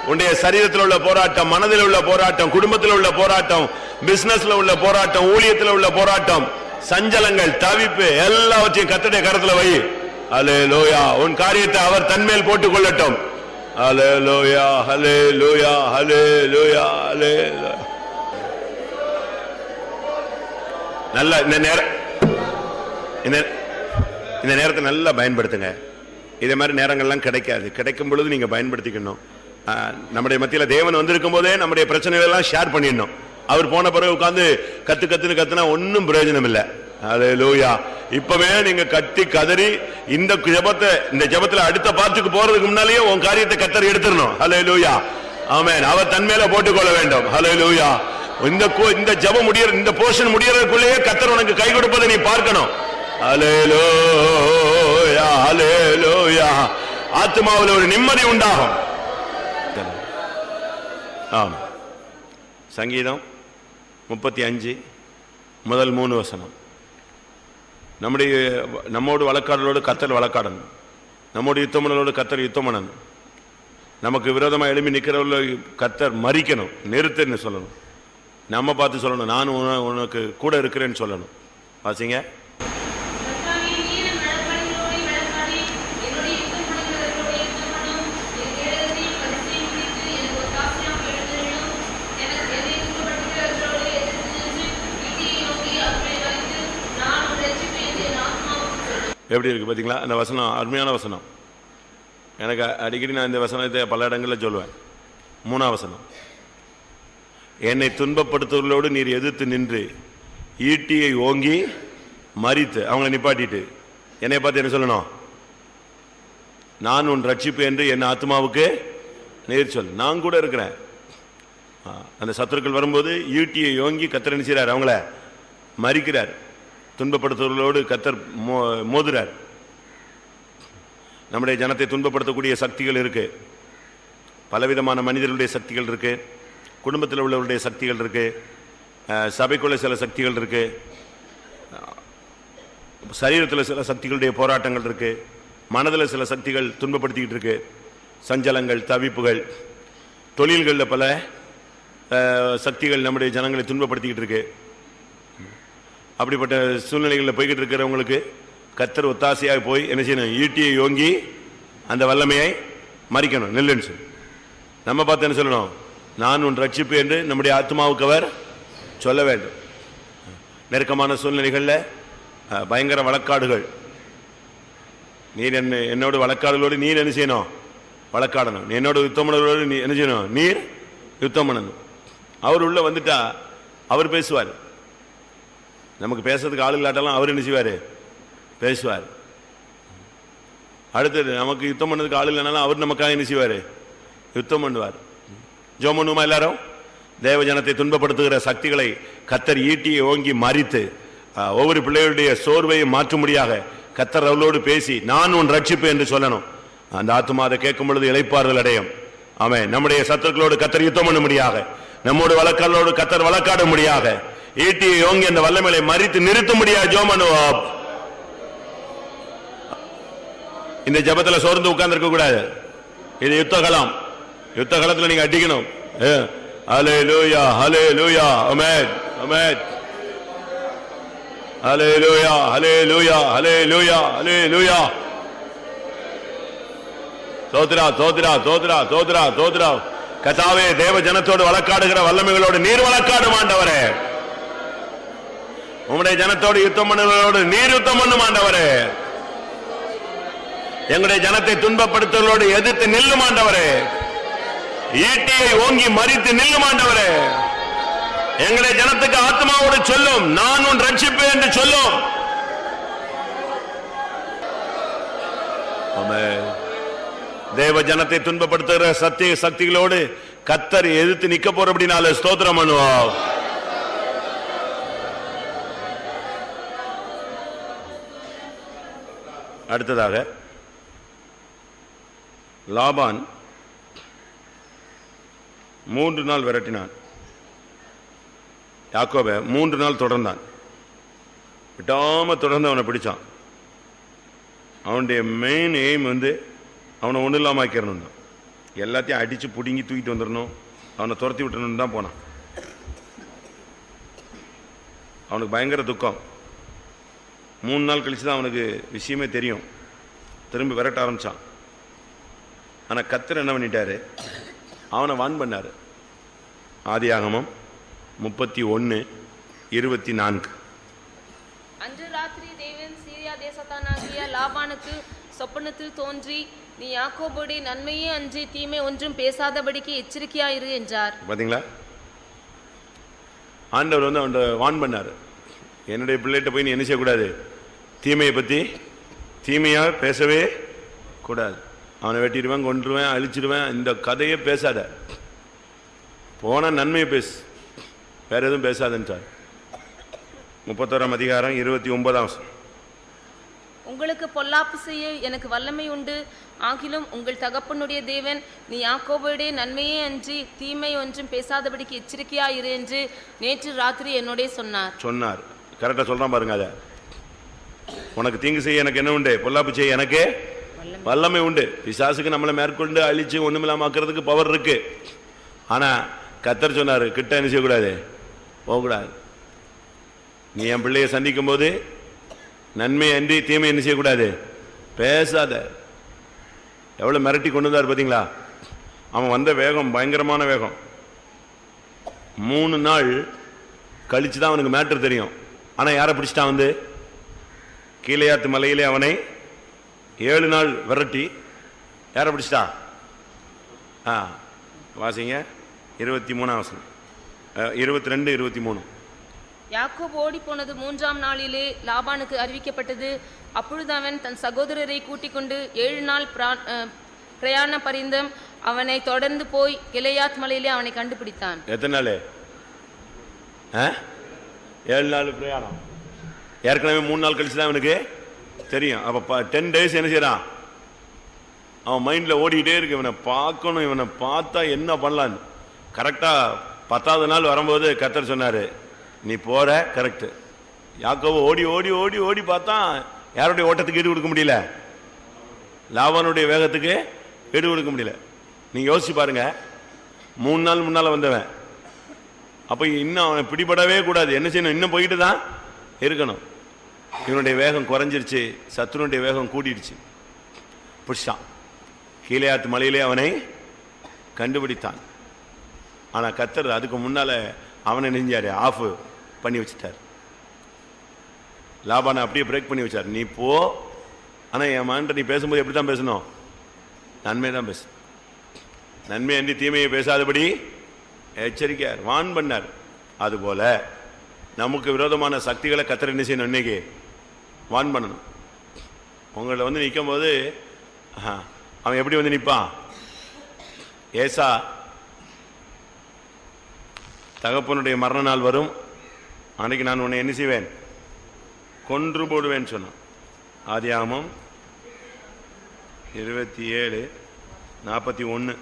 உன்னுடைய சரீரத்தில் உள்ள போராட்டம், மனதில் உள்ள போராட்டம், குடும்பத்தில் உள்ள போராட்டம், பிசினஸ்ல உள்ள போராட்டம், ஊழியத்தில் உள்ள போராட்டம், சஞ்சலங்கள், தவிப்பு எல்லாவற்றையும் கர்த்தருடைய கரத்தில் வை. ஹல்லேலூயா. உன் காரியத்தை அவர் தன்மேல் போட்டுக் கொள்ளட்டும். ஹல்லேலூயா, ஹல்லேலூயா, ஹல்லேலூயா, ஹல்லேலூயா. நல்ல இந்த நேரத்தை நல்லா பயன்படுத்துங்க. இதே மாதிரி நேரங்கள்லாம் கிடைக்காது. கிடைக்கும் பொழுது நீங்க பயன்படுத்திக்கணும். நம்முடைய மத்தியில் தேவன் வந்திருக்கும் போதே நம்முடைய பிரச்சனைகள் எல்லாம் ஷேர் பண்ணிடணும். அவர் போன பிறகு உட்கார்ந்து கத்துன்னு கத்துனா ஒன்னும் பிரயோஜனம் இல்லை. ஹல்லேலூயா. இப்பவே நீங்க கத்தி கதறி இந்த ஜெபத்துல அடுத்த பாட்டுக்கு போறதுக்கு முன்னாலேயே உன் காரியத்தை கத்தர் எடுத்துடணும். ஹல்லேலூயா, ஆமென். அவர் தன்மேல போட்டுக்கொள்ள வேண்டும். ஹல்லேலூயா. இந்த ஜெபம் முடியற, இந்த போர்ஷன் முடியறதுக்குள்ளேயே கத்தர் உனக்கு கை கொடுப்பதை நீ பார்க்கணும். ஹல்லேலூயா, ஹல்லேலூயா. ஆத்மாவில் ஒரு நிம்மதி உண்டாகும். ஆமா. சங்கீதம் 35 முதல் 3 வசனம். நம்மோடு வழக்காடலோடு கர்த்தர் வழக்காடணும், நம்மோடு யுத்தமனோடு கர்த்தர் யுத்தம் பண்ணணும், நமக்கு விரோதமாக எழுப்பி நிற்கிறவர்கள் கர்த்தர் மறிக்கணும், நிறுத்துன்னு சொல்லணும். நம்ம பார்த்து சொல்லணும், நான் உனக்கு கூட இருக்கிறேன்னு சொல்லணும். வாசிங்க. எப்படி இருக்கு பார்த்தீங்களா அந்த வசனம்? அருமையான வசனம். எனக்கு அடிக்கடி நான் இந்த வசனத்தை பல இடங்களில் சொல்லுவேன். 3ஆம் வசனம், என்னை துன்பப்படுத்துவர்களோடு நீர் எதிர்த்து நின்று ஈட்டியை ஓங்கி மரித்து, அவங்களை நிப்பாட்டிட்டு என்னை பார்த்து என்ன சொல்லணும்? நான் உன் ரட்சிப்பு என்று என் ஆத்மாவுக்கு நேர் சொல். நான் கூட இருக்கிறேன். அந்த சத்துருக்கள் வரும்போது ஈட்டியை ஓங்கி கத்தர் என்ன செய்றார்? அவங்கள மரிக்கிறார். துன்பப்படுத்துவர்களோடு கத்தர் மோதுறார். நம்முடைய ஜனத்தை துன்பப்படுத்தக்கூடிய சக்திகள் இருக்கு. பலவிதமான மனிதர்களுடைய சக்திகள் இருக்கு, குடும்பத்தில் உள்ளவருடைய சக்திகள் இருக்கு, சபைக்குள்ள சில சக்திகள் இருக்கு, சரீரத்தில் சில சக்திகளுடைய போராட்டங்கள் இருக்கு, மனதில் சில சக்திகள் துன்பப்படுத்திக்கிட்டு இருக்கு, சஞ்சலங்கள், தவிப்புகள், தொழில்களில் பல சக்திகள் நம்முடைய ஜனங்களை துன்பப்படுத்திக்கிட்டு இருக்கு. அப்படிப்பட்ட சூழ்நிலைகளில் போய்கிட்டு இருக்கிறவங்களுக்கு கத்தர் ஒத்தாசையாக போய் என்ன செய்யணும்? ஈட்டியை யோங்கி அந்த வல்லமையை மறிக்கணும். நெல்லுன்னு சொல்லி நம்ம பார்த்து என்ன சொல்லணும்? நான் உன் ரட்சிப்பு என்று நம்முடைய ஆத்மாவுக்கு அவர் சொல்ல வேண்டும். நெருக்கமான சூழ்நிலைகளில் பயங்கர வழக்காடுகள், நீர் என்னோட வழக்காடுகளோடு நீர் என்ன செய்யணும்? வழக்காடணும். என்னோட யுத்தம் பண்ணவர்களோடு நீ என்ன செய்யணும்? நீர் யுத்தம் பண்ணணும். அவர் உள்ள வந்துட்டா அவர் பேசுவார். நமக்கு பேசுறதுக்கு ஆளு இல்லாட்டாலும் அவர் என்ன செய்வார்? பேசுவார். அடுத்தது நமக்கு யுத்தம் பண்ணதுக்கு ஆளு இல்லைனாலும் அவர் நமக்காக என்ன செய்வார்? யுத்தம் பண்ணுவார். ஜெபம் பண்ணுமா எல்லாரும்? தேவ ஜனத்தை துன்பப்படுத்துகிற சக்திகளை கத்தர் ஈட்டியை ஓங்கி மறித்து ஒவ்வொரு பிள்ளைகளுடைய சோர்வையை மாற்றும்படியாக கத்தர் அவளோடு பேசி நான் உன் ரட்சிப்பு என்று சொல்லணும். அந்த ஆத்துமா அதை கேட்கும் பொழுது இளைப்பாறுதல் அடையும். ஆமென். நம்முடைய சத்துருக்களோடு கத்தர் யுத்தம் பண்ணும்படியாக, நம்மோடு வழக்காளோடு கத்தர் வழக்காடும்படியாக ஈட்டியை ஓங்கி அந்த வல்லமையை மறித்து நிறுத்த முடியாது. ஜெபம் பண்ணுவோம். இந்த ஜெபத்துல சோர்ந்து உட்கார்ந்திருக்க கூடாது. இது யுத்த களம். யுத்த களத்துல நீங்க அடிக்கணும். ஹல்லேலூயா, ஹல்லேலூயா, ஆமென், ஆமென், ஹல்லேலூயா, ஹல்லேலூயா, ஹல்லேலூயா, ஹல்லேலூயா. தோத்ரா, தோத்ரா, தோத்ரா, தோத்ரா, தோத்ரா. கர்த்தாவே, தேவ ஜனத்தோடு வழக்காடுகிற வல்லமைகளோடு நீர் வழக்காடும் ஆண்டவரே. உம்முடைய ஜனத்தோடு யுத்தம் பண்ணுவதோடு நீர் யுத்தம் பண்ணும் ஆண்டவரே. எங்களுடைய ஜனத்தை துன்பப்படுத்துவதோடு எதிர்த்து நில்லும் ஆண்டவரே. ஈட்டியை ஓங்கி மறித்து நில்லும் ஆண்டவரே. எங்களுடைய ஜனத்துக்கு ஆத்மாவோடு சொல்லும் நான் உன் ரட்சிப்பு என்று சொல்லும். தேவ ஜனத்தை துன்பப்படுத்துகிற சத்திய சக்திகளோடு கத்தர் எதிர்த்து நிக்க போற அப்படினால ஸ்தோத்திரம் பண்ணுவோம். அடுத்ததாக லாபான் 3 நாள் விரட்டினான். யாக்கோபை 3 நாள் தொடர்ந்தான். விடாம தொடர்ந்து அவனை பிடிச்சான். அவனுடைய மெயின் எய்ம் அவனை ஒன்றும் இல்லாமல் ஆக்கிறணும் தான். எல்லாத்தையும் அடித்து பிடுங்கி தூக்கிட்டு வந்துடணும், அவனை துரத்தி விட்டணும்னு தான் போனான். அவனுக்கு பயங்கர துக்கம். 3 நாள் கழிச்சு தான் அவனுக்கு விஷயமே தெரியும். திரும்பி விரட்ட ஆரம்பித்தான். ஆனால் கர்த்தர் என்ன பண்ணிட்டாரு? அவனை வான் பண்ணார். ஆதியாகமம் 31:24. அன்று ராத்திரி தேவன் சீரியா தேசத்தானாகிய லாபானுக்கு சொப்பனத்தில் தோன்றி, நீ யாக்கோபுடைய நன்மையே அன்றி தீமை ஒன்றும் பேசாதபடிக்கு எச்சரிக்கையாயிரு என்றார். பாத்தீங்களா? ஆண்டவர் அவன் வான் பண்ணார். என்னுடைய பிள்ளைகிட்ட போய் நீ என்ன செய்யக்கூடாது? தீமையை பற்றி தீமையா பேசவே கூடாது. அவனை வெட்டிடுவேன், கொன்றுவேன், அழிச்சிடுவேன், இந்த கதையே பேசாத. போன நன்மையை பேசு, வேற எதுவும் பேசாதுன்றார். 31ஆம் அதிகாரம் 29. உங்களுக்கு பொல்லாப்பு செய்ய எனக்கு வல்லமை உண்டு, ஆகிலும் உங்கள் தகப்பனுடைய தேவன் நீ யாக்கோபுடைய நன்மையே அன்றி தீமை ஒன்றும் பேசாதபடிக்கு எச்சரிக்கையாயிரு என்று நேற்று ராத்திரி என்னோட சொன்னார். கரெக்டா சொல்றான் பாருங்க. அத உனக்கு தீங்கு செய்ய எனக்கு என்ன உண்டு? பொல்லாப்பு செய்ய எனக்கு வல்லமை உண்டு. பிசாசுக்கு நம்மளை மேற்கொண்டு அழிச்சு ஒண்ணுமில்லாம ஆக்கிறதுக்கு பவர் இருக்கு. ஆனா கர்த்தர் சொன்னாரு, கிட்ட என்ன செய்யக்கூடாது? போகக்கூடாது. நீ என் பிள்ளையை சந்திக்கும் போது நன்மை அன்றி தீமை என்ன செய்யக்கூடாது, பேசாத. எவ்வளவு மிரட்டி கொண்டு வந்தார் பார்த்தீங்களா? அவன் வந்த வேகம் பயங்கரமான வேகம். 3 நாள் கழிச்சு தான் அவனுக்கு மேட்டர் தெரியும். ஆனா யாரை பிடிச்சிட்டான் வந்து? கீலேயாத்து மலையிலே அவனை 7 நாள் விரட்டி யாரை பிடிச்சிட்டான்? வாசிங்க 23ஆம் வசனம், 22, 23. யாக்கோபு ஓடி போனது 3ஆம் நாளிலே லாபானுக்கு அறிவிக்கப்பட்டது. அப்பொழுது அவன் தன் சகோதரரை கூட்டிக் கொண்டு 7 நாள் பிரயாண பரிந்தம் அவனை தொடர்ந்து போய் கிலேயாத் மலையிலே அவனை கண்டுபிடித்தான். எத்தனை நாள்? 7 நாள் பிரயாணம். ஏற்கனவே 3 நாள் கழிச்சு தான் அவனுக்கு தெரியும். அப்ப 10 days என்ன செய்யறான்? அவன் மைண்ட்ல ஓடிக்கிட்டே இருக்கு, இவனை பார்க்கணும், இவனை பார்த்தா என்ன பண்ணலான்னு. கரெக்டா 10வது நாள் வரும்போது கர்த்தர் சொன்னாரு, நீ போற. கரெக்ட். யாக்கோபு ஓடி ஓடி ஓடி ஓடி பார்த்தா யாருடைய ஓட்டத்துக்கு ஈடு கொடுக்க முடியல, லாபானுடைய வேகத்துக்கு ஈடு கொடுக்க முடியல. நீங்க யோசிச்சு பாருங்க, 3 நாள் முன்னால வந்தவன். அப்ப இன்னும் அவன் பிடிபடவே கூடாது. என்ன செய்யணும்? இன்னும் போயிட்டு தான் இருக்கணும். இவனுடைய வேகம் குறைஞ்சிருச்சு, சத்துருடைய வேகம் கூடிடுச்சு. பிடிச்சான். கீலேயாத்து மலையிலே அவனை கண்டுபிடித்தான். ஆனா கர்த்தர் அதுக்கு முன்னால அவனை நெஞ்சாரு ஆஃப் பண்ணி வச்சுட்டார். லாபானை அப்படியே பிரேக் பண்ணி வச்சார். நீ போ, ஆனா என் மகன்கிட்ட நீ பேசும்போது எப்படி தான் பேசணும்? நன்மை தான் பேசு. நன்மை அன்றி தீமையை பேசாதபடி எச்சரிக்கையார், வான் பண்ணார். அதுபோல நமக்கு விரோதமான சக்திகளை கர்த்தர் என்ன செய்யணும்? இன்னைக்கு வான் பண்ணணும். உங்களை வந்து நிற்கும் போது அவன் எப்படி வந்து நிற்பான்? ஏசா தகப்பனுடைய மரண நாள் வரும், அன்னைக்கு நான் உன்னை என்ன செய்வேன்? கொன்று போடுவேன் சொன்னான். ஆதியாகமம் 27:41.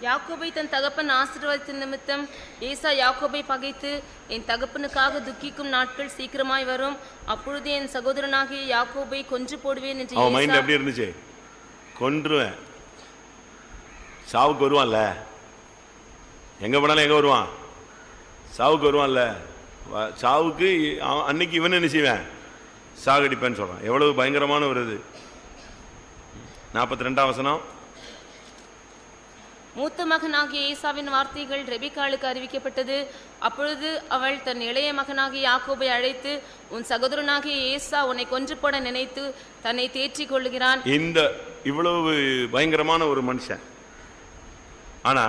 யாக்கோபை தன் தகப்பன் ஆசீர்வாதத்தின் நிமித்தம் ஏசா யாக்கோபை பகைத்து, என் தகப்பனுக்காக துக்கிக்கும் நாட்கள் சீக்கிரமாய் வரும், அப்பொழுது என் சகோதரனாகிய யாக்கோபை கொன்று போடுவேன் என்று அவன் மைண்ட் எப்படி இருந்துச்சு? கொன்றுவேன். சாவுக்கு வருவான்ல, எங்க போனாலும் எங்க வருவான்? சாவுக்கு வருவான்ல. சாவுக்கு அன்னைக்கு இவன் என்ன செய்வேன்? சாகடிப்பேன்னு சொல்றான். எவ்வளவு பயங்கரமான ஒரு இது. 42ஆம் வசனம். மூத்த மகனாகிய ஏசாவின் வார்த்தைகள் ரெபெக்காளுக்கு அறிவிக்கப்பட்டது. அப்பொழுது அவள் தன் இளைய மகனாகிய யாக்கோபை அழைத்து, உன் சகோதரனாகிய ஏசா உன்னை கொன்று போட நினைத்து தன்னை தேற்றிக் கொள்ளுகிறான். இந்த இவ்வளவு பயங்கரமான ஒரு மனுஷன். ஆனா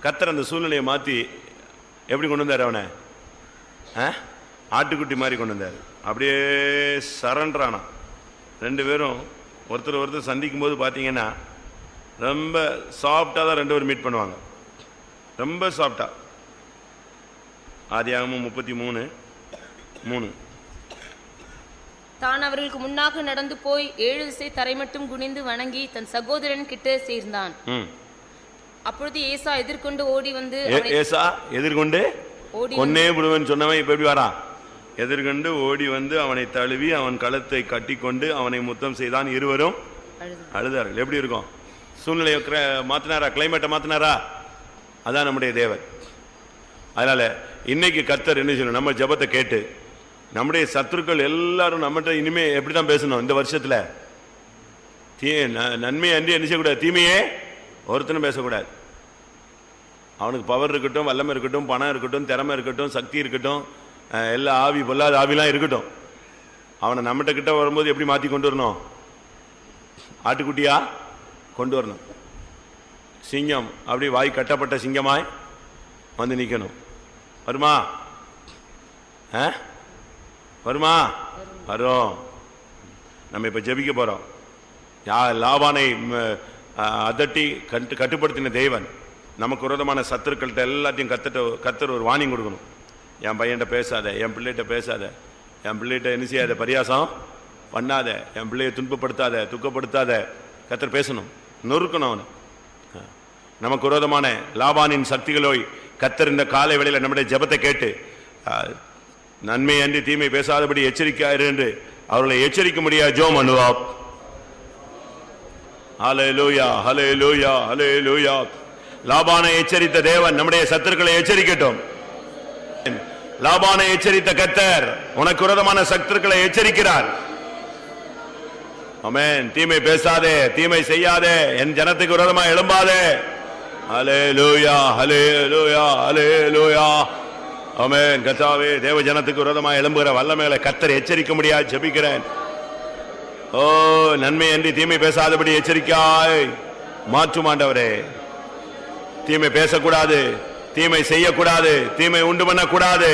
கர்த்தர் அந்த சூழ்நிலையை மாத்தி எப்படி கொண்டு வந்தார்? அவனை ஆட்டுக்குட்டி மாதிரி கொண்டு வந்தார். அப்படியே சரண்டரானா. 2 பேரும் ஒருத்தர் சந்திக்கும் போது பார்த்தீங்கன்னா ரொம்ப சாஃப்டாக தான் 2 பேரும் மீட் பண்ணுவாங்க. ரொம்ப சாஃப்டா. ஆதியாகமம் 33:3. தான் அவர்களுக்கு முன்னாக நடந்து போய் 7 திசை தரை மட்டும் குனிந்து வணங்கி தன் சகோதரன் கிட்ட சேர்ந்தான். அப்பொழுது ஏசா எதிர்கொண்டு ஓடி வந்து, ஏசா எதிர்கொண்டு கொன்னே விடுவேன் சொன்னவன் இப்ப எப்படி வரான்? எதிர்கொண்டு ஓடி வந்து அவனை தழுவி அவன் கழுத்தை கட்டி கொண்டு அவனை முத்தம் செய்தான். இருவரும் அழுதார்கள். எப்படி இருக்கும்? சூழ்நிலையை மாத்தினாரா? கிளைமேட்டை மாத்தினாரா? அதான் நம்முடைய தேவன். அதனால இன்னைக்கு கர்த்தர் என்ன செய்யணும்? நம்ம ஜெபத்தை கேட்டு நம்முடைய சத்துருக்கள் எல்லாரும் நம்மகிட்ட இனிமே எப்படிதான் பேசணும்? இந்த வருஷத்துல நன்மையை அன்றி என்ன செய்யக்கூடாது? தீமையே ஒருத்தனும் பேசக்கூடாது. அவனுக்கு பவர் இருக்கட்டும், வல்லமை இருக்கட்டும், பணம் இருக்கட்டும், திறமை இருக்கட்டும், சக்தி இருக்கட்டும், எல்லா ஆவி பொல்லாத ஆவிலாம் இருக்கட்டும், அவனை நம்மகிட்ட கிட்ட வரும்போது எப்படி மாற்றி கொண்டு வரணும்? ஆட்டுக்குட்டியா கொண்டு வரணும். சிங்கம் அப்படி வாய் கட்டப்பட்ட சிங்கமாய் வந்து நிற்கணும். வருமா? வருமா? வரும். நம்ம இப்ப ஜெபிக்க போறோம். லாபானை அதட்டி கட்டுப்படுத்தின தேவன் நமக்கு விரோதமான சத்துருக்கள்கிட்ட எல்லாத்தையும் கர்த்தர் ஒரு வார்னிங் கொடுக்கணும். என் பையன்கிட்ட பேசாத, என் பிள்ளைகிட்ட பேசாத, என் பிள்ளைகிட்ட என்ன செய்யாத, பரியாசம் பண்ணாத, என் பிள்ளையை துன்பப்படுத்தாத, துக்கப்படுத்தாத. கர்த்தர் பேசணும், நொறுக்கணும் அவனை. நமக்கு விரோதமான லாபானின் சக்திகளோய் கர்த்தர் இந்த காலை வேளையில நம்முடைய ஜெபத்தை கேட்டு நன்மை அன்றி தீமை பேசாதபடி எச்சரிக்கையாயிரு என்று அவர்களை எச்சரிக்க முடியாது. ஜெபம் பண்ணுவோம். ஹல்லேலூயா, ஹல்லேலூயா, ஹல்லேலூயா. லாபானை எச்சரித்த தேவன் நம்முடைய சத்துருக்களை எச்சரிக்கட்டும். லாபானை எச்சரித்த கர்த்தர் உனக்கு விரோதமான சத்துருக்களை எச்சரிக்கிறார். ஆமென். தீமை பேசாதே, தீமை செய்யாதே, என் ஜனத்துக்கு விரோதமாக எழும்பாதே. ஹல்லேலூயா, ஹல்லேலூயா, ஹல்லேலூயா. ஆமென். கர்த்தாவே, தேவ ஜனத்துக்கு விரோதமாக எழும்புகிற வல்லமைகளை கர்த்தர் எச்சரிக்க முடியாது ஜெபிக்கிறேன். ஓ, நன்மை அன்றி தீமை பேசாதபடி எச்சரிக்காய் மாற்றும் ஆண்டவரே. தீமை பேசக்கூடாது, தீமை செய்யக்கூடாது, தீமை உண்டு பண்ணக்கூடாது.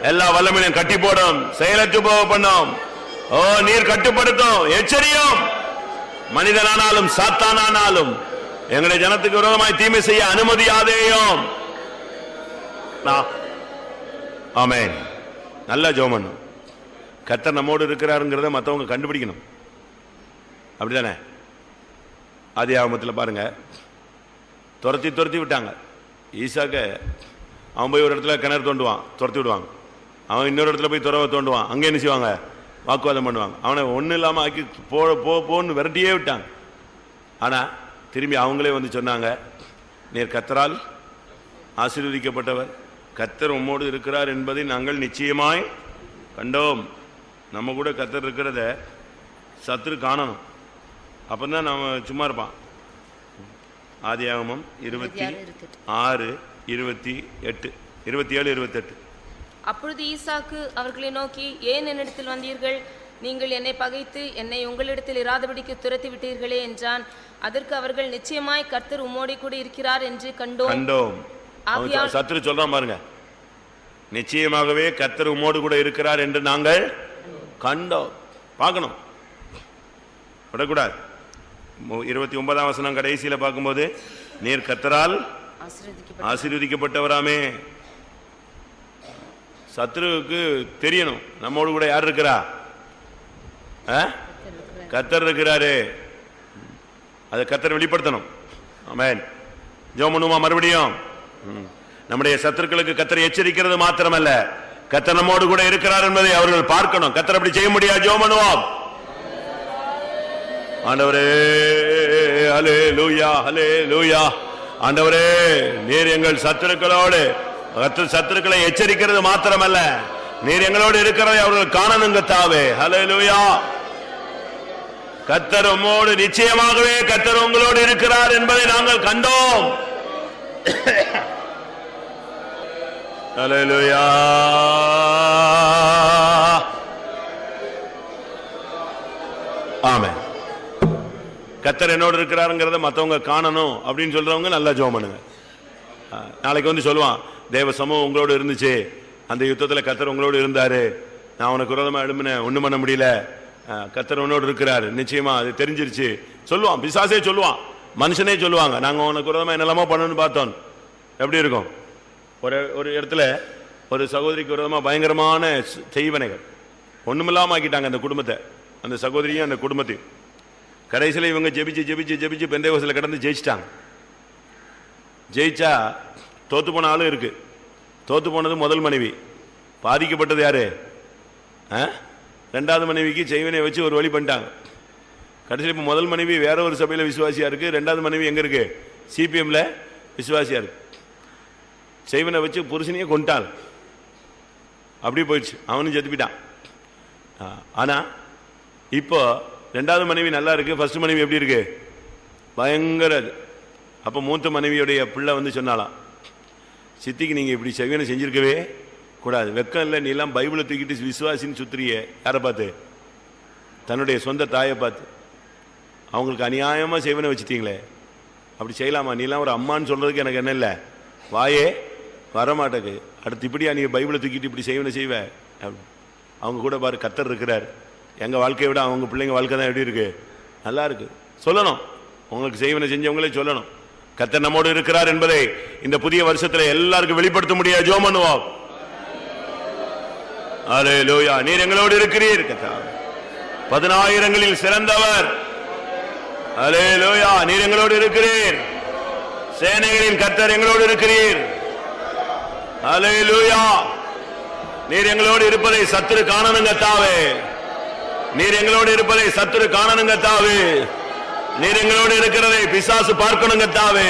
எல்லா வல்லமையும் கட்டி போடும், செயலற்று போக பண்ணும். ஓ, நீர் கட்டுப்படுத்தும், எச்சரியும். மனிதனானாலும் சாத்தானானாலும் எங்களுடைய ஜனத்துக்கு விரோதமாய் தீமை செய்ய அனுமதியாதேயும். ஆமென். நல்ல ஜெபம். கர்த்தர் நம்மோடு இருக்கிறாருங்கிறத மற்றவங்க கண்டுபிடிக்கணும். அப்படிதானே? ஆதியாகமத்தில் பாருங்க, துரத்தி விட்டாங்க ஈசாக்க. அவன் போய் ஒரு இடத்துல கிணறு தோண்டுவான், துரத்தி விடுவாங்க. அவன் இன்னொரு இடத்துல போய் துறவை தோண்டுவான், அங்கே என்ன செய்வாங்க? வாக்குவாதம் பண்ணுவாங்க. அவனை ஒன்றும் இல்லாமல் ஆக்கி போன்னு விரட்டியே விட்டாங்க. ஆனால் திரும்பி அவங்களே வந்து சொன்னாங்க, நீர் கர்த்தரால் ஆசீர்வதிக்கப்பட்டவர், கர்த்தர் உம்மோடு இருக்கிறார் என்பதை நாங்கள் நிச்சயமாய் கண்டோம். நம்ம கூட கர்த்தர் இருக்கிறத சத்துரு காணணும், அப்பதான் நம்ம சும்மா இருப்பான். ஆதியாகமம் 26, 28, 27, 28. அப்பொழுது ஈசாக்கு அவர்களை நோக்கி, ஏன் என்னிடத்தில் வந்தீர்கள்? நீங்கள் என்னை பகைத்து என்னை உங்களிடத்தில் இராதபடிக்கு துரத்தி விட்டீர்களே என்றான். அதற்கு அவர்கள், நிச்சயமாய் கர்த்தர் உம்மோடு கூட இருக்கிறார் என்று கண்டோம். சத்துரு சொல்றான் பாருங்க, நிச்சயமாகவே கர்த்தர் உம்மோடு கூட இருக்கிறார் என்று நாங்கள் கண்டோம். பார்க்கணும், விடக்கூடாது. 29ஆம் வசனம் கடைசியில பார்க்கும்போது, நீர் கர்த்தரால் ஆசீர்வதிக்கப்பட்டவராமே. சத்துருவுக்கு தெரியணும் நம்மோடு கூட யார் இருக்கிறா? கர்த்தர் இருக்கிறாரு. அதை கர்த்தர் வெளிப்படுத்தணும். ஆமென். ஜெபம் பண்ணுமா மறுபடியும்? நம்முடைய சத்துருக்களுக்கு கர்த்தர் எச்சரிக்கிறது மாத்திரமல்ல, கர்த்தர் நம்மோடு கூட இருக்கிறார் என்பதை அவர்கள் பார்க்கணும். கர்த்தர் அப்படி செய்ய முடியாது. ஜெபம் பண்ணுவோம். ஆண்டவரே, ஹல்லேலூயா, ஹல்லேலூயா. ஆண்டவரே, நீர் எங்கள் சத்துருக்களோடு, சத்துருக்களை எச்சரிக்கிறது மாத்திரமல்ல, நீர் எங்களோடு இருக்கிறதை அவர்கள் காணணும் கர்த்தாவே. ஹல்லேலூயா. கர்த்தர் உம்மோடு, நிச்சயமாகவே கர்த்தர் உங்களோடு இருக்கிறார் என்பதை நாங்கள் கண்டோம். ஹல்லேலூயா. ஆமென். கர்த்தர் என்னோடு இருக்கிறாருங்கிறத மற்றவங்க காணணும் அப்படின்னு சொல்றவங்க நல்லா ஜெபம் பண்ணுங்க. நாளைக்கு வந்து சொல்லுவான், தேவ சமூகம் உங்களோடு இருந்துச்சு, அந்த யுத்தத்தில் கர்த்தர் உங்களோடு இருந்தாரு, நான் உனக்கு விரோதமாக எழும்பினேன், ஒன்றும் பண்ண முடியல, கர்த்தர் உன்னோடு இருக்கிறாரு, நிச்சயமா அது தெரிஞ்சிருச்சு சொல்லுவான். பிசாசே சொல்லுவான், மனுஷனே சொல்லுவாங்க, நாங்கள் உனக்கு விரோதமாக என்னெல்லாமோ பண்ணணும்னு பார்த்தோம். எப்படி இருக்கும்? ஒரு இடத்துல ஒரு சகோதரிக்கு விரோதமாக பயங்கரமான செய்வனைகள், ஒன்றுமில்லாமல் ஆக்கிட்டாங்க அந்த குடும்பத்தை, அந்த சகோதரியும் அந்த குடும்பத்தையும். கடைசியில் இவங்க ஜெபிச்சு பெந்தைகோஸ்தில் கடந்து ஜெயிச்சிட்டாங்க. ஜெயிச்சா தோத்து போன ஆளும் இருக்கு. தோத்து போனது முதல் மனைவி. பாதிக்கப்பட்டது யாரு? ரெண்டாவது மனைவிக்கு செய்வனை வச்சு ஒரு வழி பண்ணிட்டாங்க. கடைசியில் இப்போ முதல் மனைவி வேற ஒரு சபையில் விசுவாசியா இருக்கு, ரெண்டாவது மனைவி எங்க இருக்கு? சிபிஎம்ல விசுவாசியா இருக்கு. செய்வனை வச்சு புருஷனையே கொண்டாள். அப்படியே போயிடுச்சு, அவனும் செத்துப்பிட்டான். ஆனா இப்போ ரெண்டாவது மனைவி நல்லா இருக்கு, ஃபர்ஸ்ட் மனைவி எப்படி இருக்கு? பயங்கர. அப்போ மூத்த மனைவியுடைய பிள்ளை வந்து சொன்னாலாம், சித்திக்கு நீங்க இப்படி செய்வனை செஞ்சிருக்கவே கூடாது, வெக்கம் இல்லை, நீ எல்லாம் பைபிளை தூக்கிட்டு விசுவாசின்னு சுத்துறிய. யாரை பார்த்து? தன்னுடைய சொந்த தாயை பார்த்து. அவங்களுக்கு அநியாயமா செய்வனை வச்சுட்டீங்களே, அப்படி செய்யலாமா? நீலாம் ஒரு அம்மான்னு சொல்றதுக்கு எனக்கு என்ன இல்லை, வாயே வரமாட்டேக்கு. அடுத்து இப்படியா நீ பைபிளை தூக்கிட்டு இப்படி செய்வனை செய்வ? அவங்க கூட பாரு, கர்த்தர் இருக்கிறார். எங்க வாழ்க்கையை விட அவங்க பிள்ளைங்க வாழ்க்கை தான் எப்படி இருக்கு? நல்லா இருக்கு. சொல்லணும், உங்களுக்கு செய்வனை செஞ்சவங்களே சொல்லணும், கர்த்தர் நம்மோடு இருக்கிறார் என்பதை இந்த புதிய வருஷத்துல எல்லாருக்கும் வெளிப்படுத்த முடியாது. ஜெபம் பண்ணுவோம். அல்லேலூயா. நீர் எங்களோடு இருக்கிறீர் கர்த்தாவே, 10,000ங்களில் சிறந்தவர். அல்லேலூயா. நீர் எங்களோடு இருக்கிறீர், சேனைகளின் கர்த்தர் எங்களோடு இருக்கிறீர். அல்லேலூயா. நீர் எங்களோடு இருப்பதை சத்துரு காணணும் கர்த்தாவே. நீர் எங்களோடு இருப்பதை சத்துரு காணணும் கர்த்தாவே. நீர் எங்களோடு இருக்கிறதை பிசாசு பார்க்கணும் கர்த்தாவே.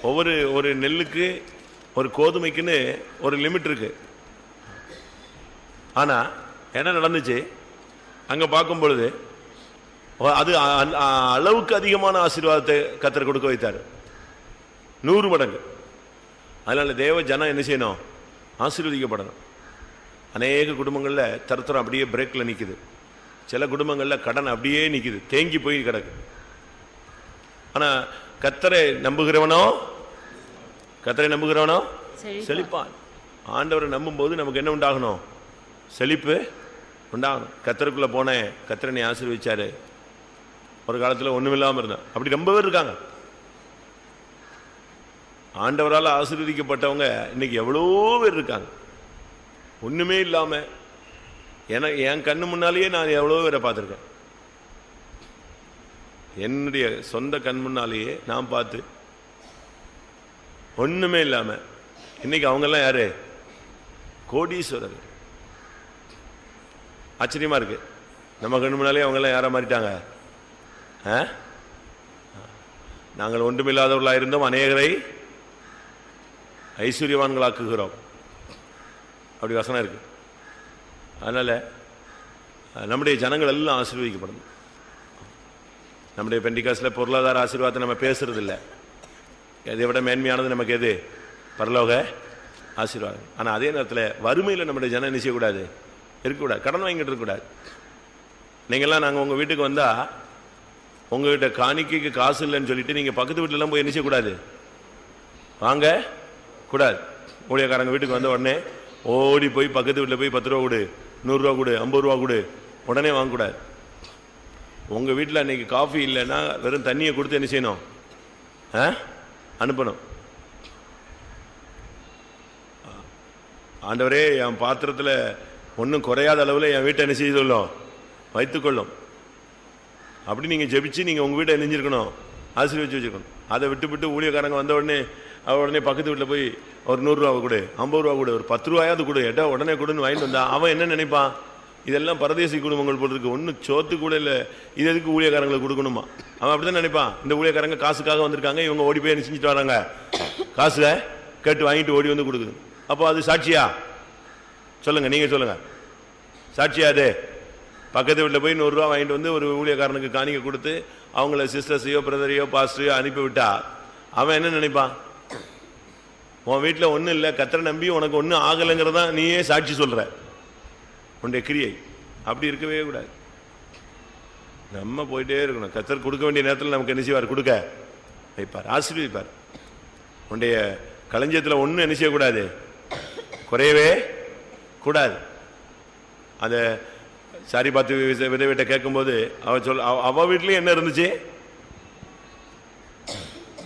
ஒரு நெல்லுக்கு ஒரு கோதுமைக்குன்னு ஒரு லிமிட் இருக்கு. ஆனா என்ன நடந்துச்சு அங்க பார்க்கும் பொழுது அது அளவுக்கு அதிகமான ஆசீர்வாதத்தை கர்த்தர் கொடுக்க வைத்தார், 100 மடங்கு. அதனால தேவ ஜனம் என்ன செய்யணும்? ஆசீர்வதிக்கப்படணும். அநேக குடும்பங்கள்ல தரத்தரம் அப்படியே பிரேக்ல நிக்குது. சில குடும்பங்கள்ல கடன் அப்படியே நிக்குது, தேங்கி போய் கிடக்கு. ஆனா கர்த்தரை நம்புகிறவனோ செழிப்பான். ஆண்டவரை நம்பும் போது நமக்கு என்ன உண்டாகணும்? செழிப்பு உண்டாகணும். கர்த்தருக்குள்ள போனேன், கர்த்தரை நீ ஆசீர்வதிச்சாரு. ஒரு காலத்துல ஒண்ணுமில்லாம இருந்தேன், அப்படி ரொம்ப பேர் இருக்காங்க. ஆண்டவரால் ஆசீர்வதிக்கப்பட்டவங்க இன்னைக்கு எவ்வளோ பேர் இருக்காங்க. ஒண்ணுமே இல்லாம என் கண்ணு முன்னாலேயே நான் எவ்வளோ பேரை பார்த்துருக்கேன். என்னுடைய சொந்த கண் முன்னாலேயே நான் பார்த்து ஒண்ணுமே இல்லாம இன்னைக்கு அவங்கெல்லாம் யாரு? கோடீஸ்வரர். ஆச்சரியமா இருக்கு. நம்ம கண்ணு முன்னாலே அவங்கெல்லாம் யாரா மாறிட்டாங்க? நாங்கள் ஒன்றுமில்லாதவர்களாக இருந்தோம், அநேகரை ஐஸ்வர்யவான்களாக்குகிறோம். அப்படி வசனம் இருக்கு. அதனால நம்முடைய ஜனங்கள் எல்லாம் ஆசீர்வதிக்கப்படணும். நம்முடைய பெண்டிகாஸ்ல பொருளாதார ஆசீர்வாதத்தை நம்ம பேசுறது இல்லை. இதை விட மேன்மையானது நமக்கு எது? பரலோக ஆசீர்வாதம். ஆனா அதே நேரத்தில் வறுமையில் நம்முடைய ஜனம் என்ன செய்யக்கூடாது? இருக்கக்கூடாது. கடன் வாங்கிட்டு இருக்கக்கூடாது. நீங்கள்லாம் நாங்கள் உங்க வீட்டுக்கு வந்தா உங்ககிட்ட காணிக்கைக்கு காசு இல்லைன்னு சொல்லிட்டு நீங்க பக்கத்து வீட்டுல போய் என்ன செய்யக்கூடாது? வாங்க கூடாது. ஊழியக்காரங்க வீட்டுக்கு வந்த உடனே ஓடி போய் பக்கத்து வீட்டில் போய் 10 ரூபா கொடு, 100 ரூபா கொடு, 50 ரூபா கொடு, உடனே வாங்கக்கூடாது. உங்க வீட்டில் அன்னைக்கு காஃபி இல்லைன்னா வெறும் தண்ணியை கொடுத்து என்ன செய்யணும்? அனுப்பணும். ஆண்டவரே என் பாத்திரத்தில் ஒன்றும் குறையாத அளவில் என் வீட்டை என்ன செய்துள்ளோம்? வைத்துக்கொள்ளும். அப்படி நீங்கள் ஜெபிச்சு நீங்கள் உங்கள் வீட்டை நெஞ்சிருக்கணும், ஆசீர்வதிச்சு வச்சுக்கணும். அதை விட்டு ஊழியக்காரங்க வந்த உடனே பக்கத்து வீட்டில் போய் ஒரு 100 ரூபா கொடு, 50 ரூபா கொடு, ஒரு 10 ரூபாயாவது கொடு, ஏட்டா உடனே கொடுன்னு வாங்கிட்டு வந்தா அவன் என்ன நினைப்பான்? இதெல்லாம் பரதேசி குடும்பங்கள் போல் இருக்கு, ஒன்றும் சோத்து கூட இல்லை, இது எதுக்கு ஊழியக்காரங்களுக்கு கொடுக்கணுமா? அவன் அப்படிதான் நினைப்பான். இந்த ஊழியக்காரங்க காசுக்காக வந்திருக்காங்க, இவங்க ஓடி போய் என்ன செஞ்சுட்டு வராங்க? காசு கேட்டு வாங்கிட்டு ஓடி வந்து கொடுக்குது. அப்போ அது சாட்சியா? சொல்லுங்க, நீங்க சொல்லுங்க, சாட்சியா? அது பக்கத்து வீட்டில் போய் 100 ரூபா வாங்கிட்டு வந்து ஒரு ஊழியக்காரனுக்கு காணிக்க கொடுத்து அவங்கள சிஸ்டர்ஸையோ பிரதரையோ பாஸ்டரையோ அனுப்பி விட்டா அவன் என்ன நினைப்பான்? உன் வீட்டில் ஒன்றும் இல்லை, கர்த்தரை நம்பி உனக்கு ஒன்றும் ஆகலைங்கிறதா நீயே சாட்சி சொல்ற உன்னுடைய கிரியை. அப்படி இருக்கவே கூடாது. நம்ம போயிட்டே இருக்கணும். கர்த்தர் கொடுக்க வேண்டிய நேரத்தில் நமக்கு என்ன செய்வார்? கொடுக்க வைப்பார், ஆசீர்வதிப்பார். உன்னுடைய களஞ்சியத்தில் ஒன்றும் என்ன செய்யக்கூடாது? குறையவே கூடாது. அந்த சாரி பார்த்து விதவிட்ட கேட்கும்போது அவ வீட்லயும் என்ன இருந்துச்சு?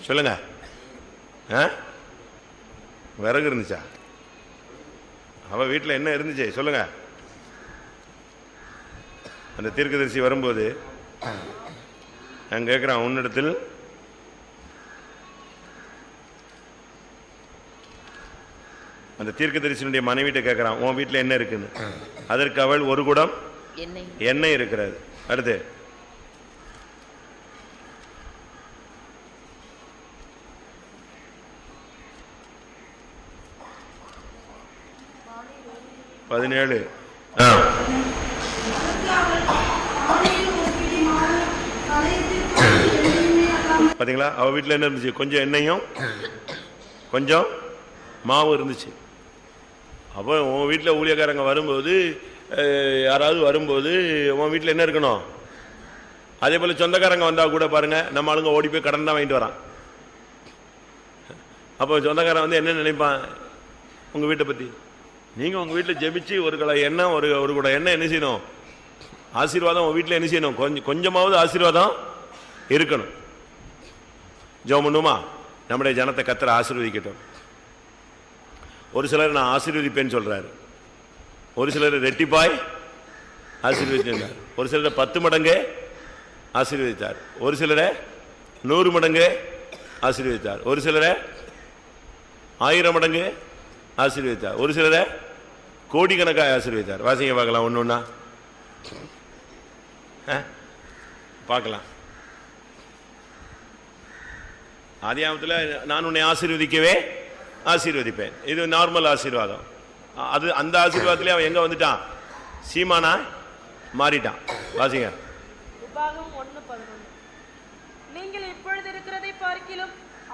சொல்லுங்க. விறகு இருந்துச்சா? அவ வீட்டில் என்ன இருந்துச்சு? சொல்லுங்க. அந்த தீர்க்கதரிசி வரும்போது நான் கேட்கிறான், உன்னிடத்தில் அந்த தீர்க்கதரிசியினுடைய மனைவிட்ட கேட்கிறான், உன் வீட்டில் என்ன இருக்குன்னு. அதற்கு அவள், ஒரு குடம் எண்ணெய் இருக்கிறது. அடுத்து பதினேழு. பாத்தீங்களா? அவ வீட்டில் என்ன இருந்துச்சு? கொஞ்சம் எண்ணெயும் கொஞ்சம் மாவு இருந்துச்சு. அப்போ உன் வீட்டில் ஊழியக்காரங்க வரும்போது, யாராவது வரும்போது உன் வீட்டில் என்ன இருக்கணும்? அதே போல சொந்தக்காரங்க வந்தா கூட பாருங்க, நம்ம ஆளுங்க ஓடி போய் கடன் தான் வாங்கிட்டு வரான். அப்போ சொந்தக்காரன் வந்து என்ன நினைப்பான் உங்க வீட்டை பத்தி? நீங்க உங்க வீட்டில் ஜெபிச்சு ஒரு குடம் எண்ணெய் ஒரு குடம் எண்ணெய் என்ன செய்யணும்? ஆசீர்வாதம் உங்க வீட்டில் என்ன செய்யணும்? கொஞ்சமாவது ஆசீர்வாதம் இருக்கணும். ஜெபம் பண்ணுமா? நம்முடைய ஜனத்தை கர்த்தர் ஆசீர்வதிக்கட்டும். ஒரு சிலர் நான் ஆசீர்வதிப்பேன்னு சொல்றாரு, ஒரு சிலர் ரெட்டிப்பாய் ஆசீர்வதித்தார், ஒரு சிலர் 10 மடங்கு ஆசீர்வதித்தார், ஒரு சிலரை 100 மடங்கு ஆசீர்வதித்தார், ஒரு சிலரை 1000 மடங்கு ஆசீர்வதித்தார், ஒரு சிலரை கோடிக்கணக்காக ஆசீர்வதித்தார். வாசிங்க பார்க்கலாம், ஒன்னொன்னா பார்க்கலாம். ஆதியாகமத்தில் நான் உன்னை ஆசீர்வதிக்கவே ஆசீர்வதிப்பேன், இது நார்மல் ஆசீர்வாதம். அது அந்த ஆசீர்வாதத்திலே அவன் எங்க வந்துட்டான்? சீமானா மாறிட்டான். வாசிங்க. உபாகம் 1:11. நீங்கள் இப்பொழுது இருக்கிறதை பார்க்கிலும்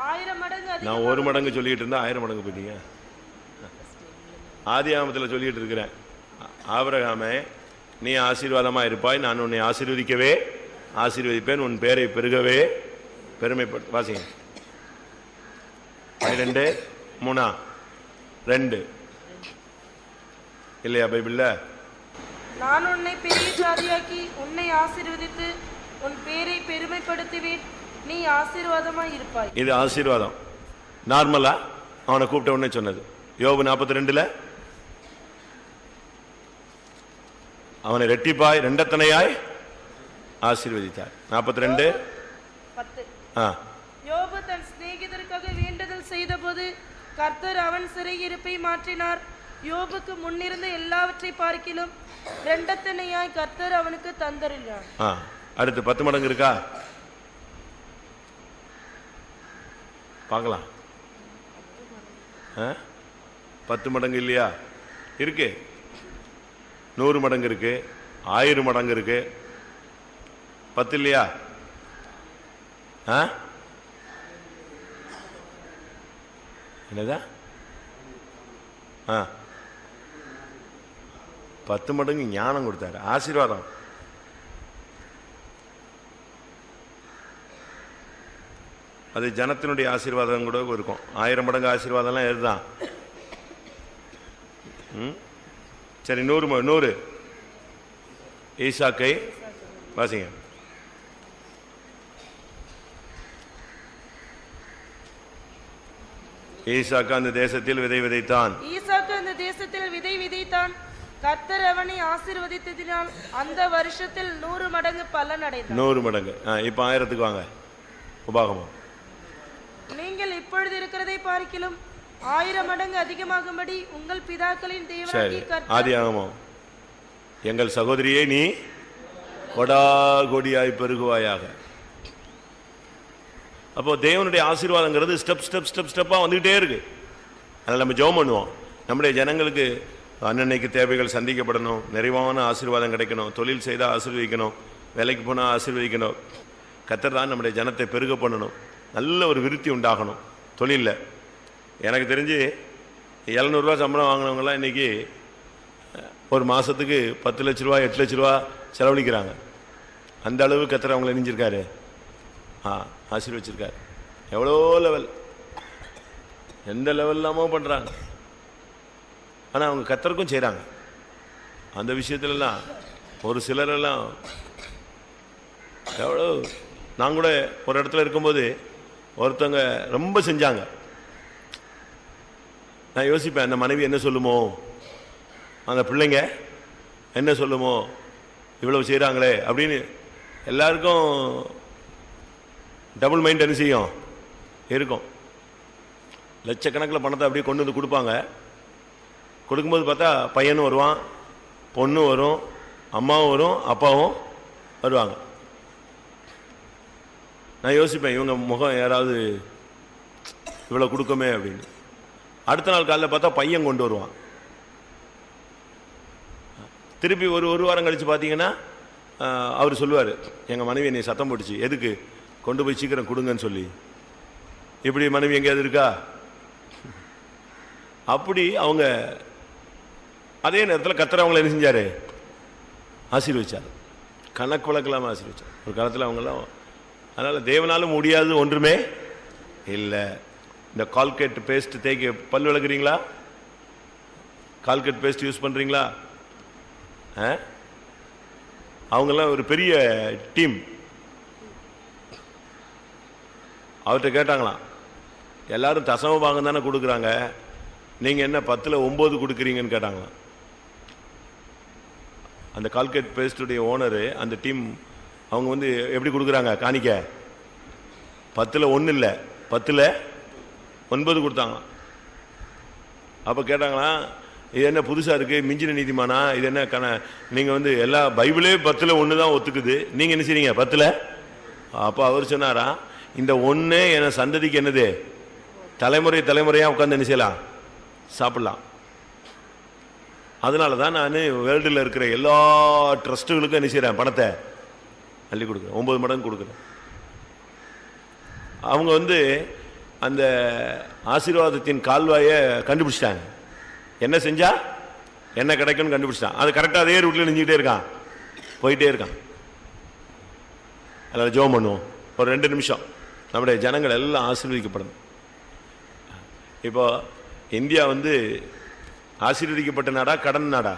1000 மடங்கு அதிகம். நான் 1 மடங்கு சொல்லிட்டு இருந்தா 1000 மடங்கு போயிட்டீங்க. ஆதியாகமத்தில் சொல்லிட்டு இருக்கிறேன், ஆபிரகாமே நீ ஆசீர்வாதமா இருப்பாய், நான் உன்னை ஆசீர்வதிக்கவே ஆசீர்வதிப்பேன், உன் பேரை பெருகவே பெருமைப்பட்டு. வாசிங்க. 12:3 இல்லையா பைபிள்ல? நான் உன்னை பெரிய ஜாதியாக்கி உன்னை ஆசீர்வதித்து உன் பேரை பெருமைப்படுத்துவேன், நீ ஆசீர்வாதமாய் இருப்பாய். இது ஆசீர்வாதம். நார்மலா அவனை கூப்பிட்ட உடனே சொன்னது. யோபு 42 அவனை ரெட்டிப்பாய் ரெண்டத்தனையாய் ஆசீர்வதித்தார். 42:10. யோபு தன் சிநேகிதருக்காக வேண்டுதல் செய்தபோது கர்த்தர் அவன் சிறையிருப்பை மாற்றினார். யோபுக்கு முன்னிருந்த எல்லாவற்றை பார்க்கிலும் 2 கர்த்தர் அவனுக்கு தந்தருளினார். அடுத்து 10 மடங்கு இருக்கா பார்க்கலாம். 10 மடங்கு இல்லையா? இருக்கு. 100 மடங்கு இருக்கு, 1000 மடங்கு இருக்கு. 10 இல்லையா? என்னதா? 10 மடங்கு ஞானம் கொடுத்தாரு, ஆசீர்வாதம். அது ஜனத்தினுடைய ஆசீர்வாதம் கூட இருக்கும். 1000 மடங்கு ஆசீர்வாதம்லாம் எதுதான்? சரி, 100 ஈசாக்கை வாசிங்க. ஈசாக்கு அந்த தேசத்தில் விதை விதைத்தான். ஈசாக்கு அந்த தேசத்தில் விதை விதைத்தான். கர்த்தர் அவனை ஆசீர்வதித்ததினால் அந்த வருஷத்தில் 100 மடங்கு பலன் அடைந்தான். 100 மடங்கு. இப்ப 1000க்கு வாங்க. உபாகமம். நீங்கள் இப்பொழுது இருக்கிறதை பார்க்கிலும் 1000 மடங்கு அதிகமாகும்படி உங்கள் பிதாக்களின் தேவனாகிய கர்த்தர். ஆதியாகமம். எங்கள் சகோதரியே நீ கொடா கொடியாய் பெருகுவாயாக. அப்போ தேவனுடைய ஆசீர்வாதங்கிறது ஸ்டெப்பா வந்துகிட்டே இருக்கு. அதனால நம்ம ஜெபம் பண்ணுவோம், நம்முடைய ஜனங்களுக்கு அன்னன்னைக்கு தேவைகள் சந்திக்கப்படணும், நிறைவான ஆசீர்வாதம் கிடைக்கணும், தொழில் செய்தால் ஆசீர்வதிக்கணும், வேலைக்கு போனால் ஆசீர்வதிக்கணும். கர்த்தர் தான் நம்முடைய ஜனத்தை பெருக பண்ணணும், நல்ல ஒரு விருத்தி உண்டாகணும் தொழிலில். எனக்கு தெரிஞ்சு 700 ரூபா சம்பளம் வாங்கினவங்களாம் இன்னைக்கு ஒரு மாதத்துக்கு 10 லட்ச ரூபா 8 லட்ச ரூபா செலவழிக்கிறாங்க. அந்த அளவு கர்த்தர் அவங்களை நெஞ்சிருக்காரு, ஆசீர்வச்சிருக்காரு. எவ்வளோ லெவல், எந்த லெவல் இல்லாமோ பண்ணுறாங்க. ஆனால் அவங்க கர்த்தருக்கும் செய்கிறாங்க. அந்த விஷயத்துலலாம் ஒரு சிலரெல்லாம் எவ்வளோ. நான் கூட ஒரு இடத்துல இருக்கும்போது ஒருத்தவங்க ரொம்ப செஞ்சாங்க. நான் யோசிப்பேன், அந்த மனைவி என்ன சொல்லுமோ, அந்த பிள்ளைங்க என்ன சொல்லுமோ, இவ்வளவு செய்கிறாங்களே அப்படின்னு. எல்லாருக்கும் டபுள் மைண்ட் என்ன செய்யும் இருக்கும். லட்சக்கணக்கில் பணத்தை அப்படியே கொண்டு வந்து கொடுப்பாங்க. கொடுக்கும்போது பார்த்தா பையனும் வருவான், பொண்ணும் வரும், அம்மாவும் வரும், அப்பாவும் வருவாங்க. நான் யோசிப்பேன், இவங்க முகம் யாராவது இவ்வளோ கொடுக்குமே அப்படின்னு. அடுத்த நாள் காலையில் பார்த்தா பையன் கொண்டு வருவான். திருப்பி ஒரு வாரம் கழித்து பார்த்தீங்கன்னா அவர் சொல்லுவார், எங்கள் மனைவி என்னை சத்தம் போட்டுச்சு, எதுக்கு கொண்டு போய் சீக்கிரம் கொடுங்கன்னு சொல்லி. இப்படி மனைவி எங்கேயாவது இருக்கா? அப்படி அவங்க அதே நேரத்தில் கர்த்தர் அவங்களை என்ன செஞ்சார்? ஆசீர்வதிச்சார். கணக்கு வழக்கெல்லாம் ஆசீர்வதிச்சார் ஒரு காலத்தில் அவங்கெல்லாம். அதனால் தேவனாலும் முடியாது ஒன்றுமே இல்லை. இந்த கால்கேட் பேஸ்ட் தேய்க்க பல் விளக்குறீங்களா? கால்கேட் பேஸ்ட் யூஸ் பண்ணுறீங்களா? அவங்கெல்லாம் ஒரு பெரிய டீம். அவர்கிட்ட கேட்டாங்களாம், எல்லாரும் தசம பாகம் தானே கொடுக்குறாங்க, நீங்கள் என்ன 10ல் 9 கொடுக்குறீங்கன்னு கேட்டாங்களாம். அந்த கால்கேட் பேஸ்டுடைய ஓனரு, அந்த டீம், அவங்க வந்து எப்படி கொடுக்குறாங்க காணிக்க? 10ல் 1 இல்லை, 10ல் 9 கொடுத்தாங்களாம். அப்போ கேட்டாங்களாம், இது என்ன புதுசாக இருக்குது, மிஞ்சின நீதிமானா இது என்ன நீங்கள் வந்து எல்லா பைபிளே 10ல் 1 தான் ஒத்துக்குது, நீங்கள் என்ன செய்றீங்க 10ல்? அப்போ அவர் சொன்னாரா, இந்த ஒண்ணு என சந்ததிக்கு என்னது, தலைமுறை தலைமுறையா உட்கார்ந்து என்ன செய்யலாம், சாப்பிடலாம். அதனால தான் நான் வேர்ல்டில் இருக்கிற எல்லா ட்ரஸ்ட்டுகளுக்கும் என்ன செய்கிறேன், பணத்தை அள்ளி கொடுக்குறேன், 9 மடங்கு கொடுக்குறேன். அவங்க அந்த ஆசீர்வாதத்தின் கால்வாயை கண்டுபிடிச்சிட்டாங்க. என்ன செஞ்சா என்ன கிடைக்கும்னு கண்டுபிடிச்சிட்டான். அது கரெக்டாக அதே ரூட்ல நினைஞ்சிக்கிட்டே இருக்கான், போயிட்டே இருக்கான். அதில் ஜெபம் பண்ணுவோம் ஒரு 2 நிமிஷம். நம்முடைய ஜனங்கள் எல்லாம் ஆசீர்வதிக்கப்படணும். இப்போ இந்தியா ஆசீர்வதிக்கப்பட்ட நாடா கடன் நாடா?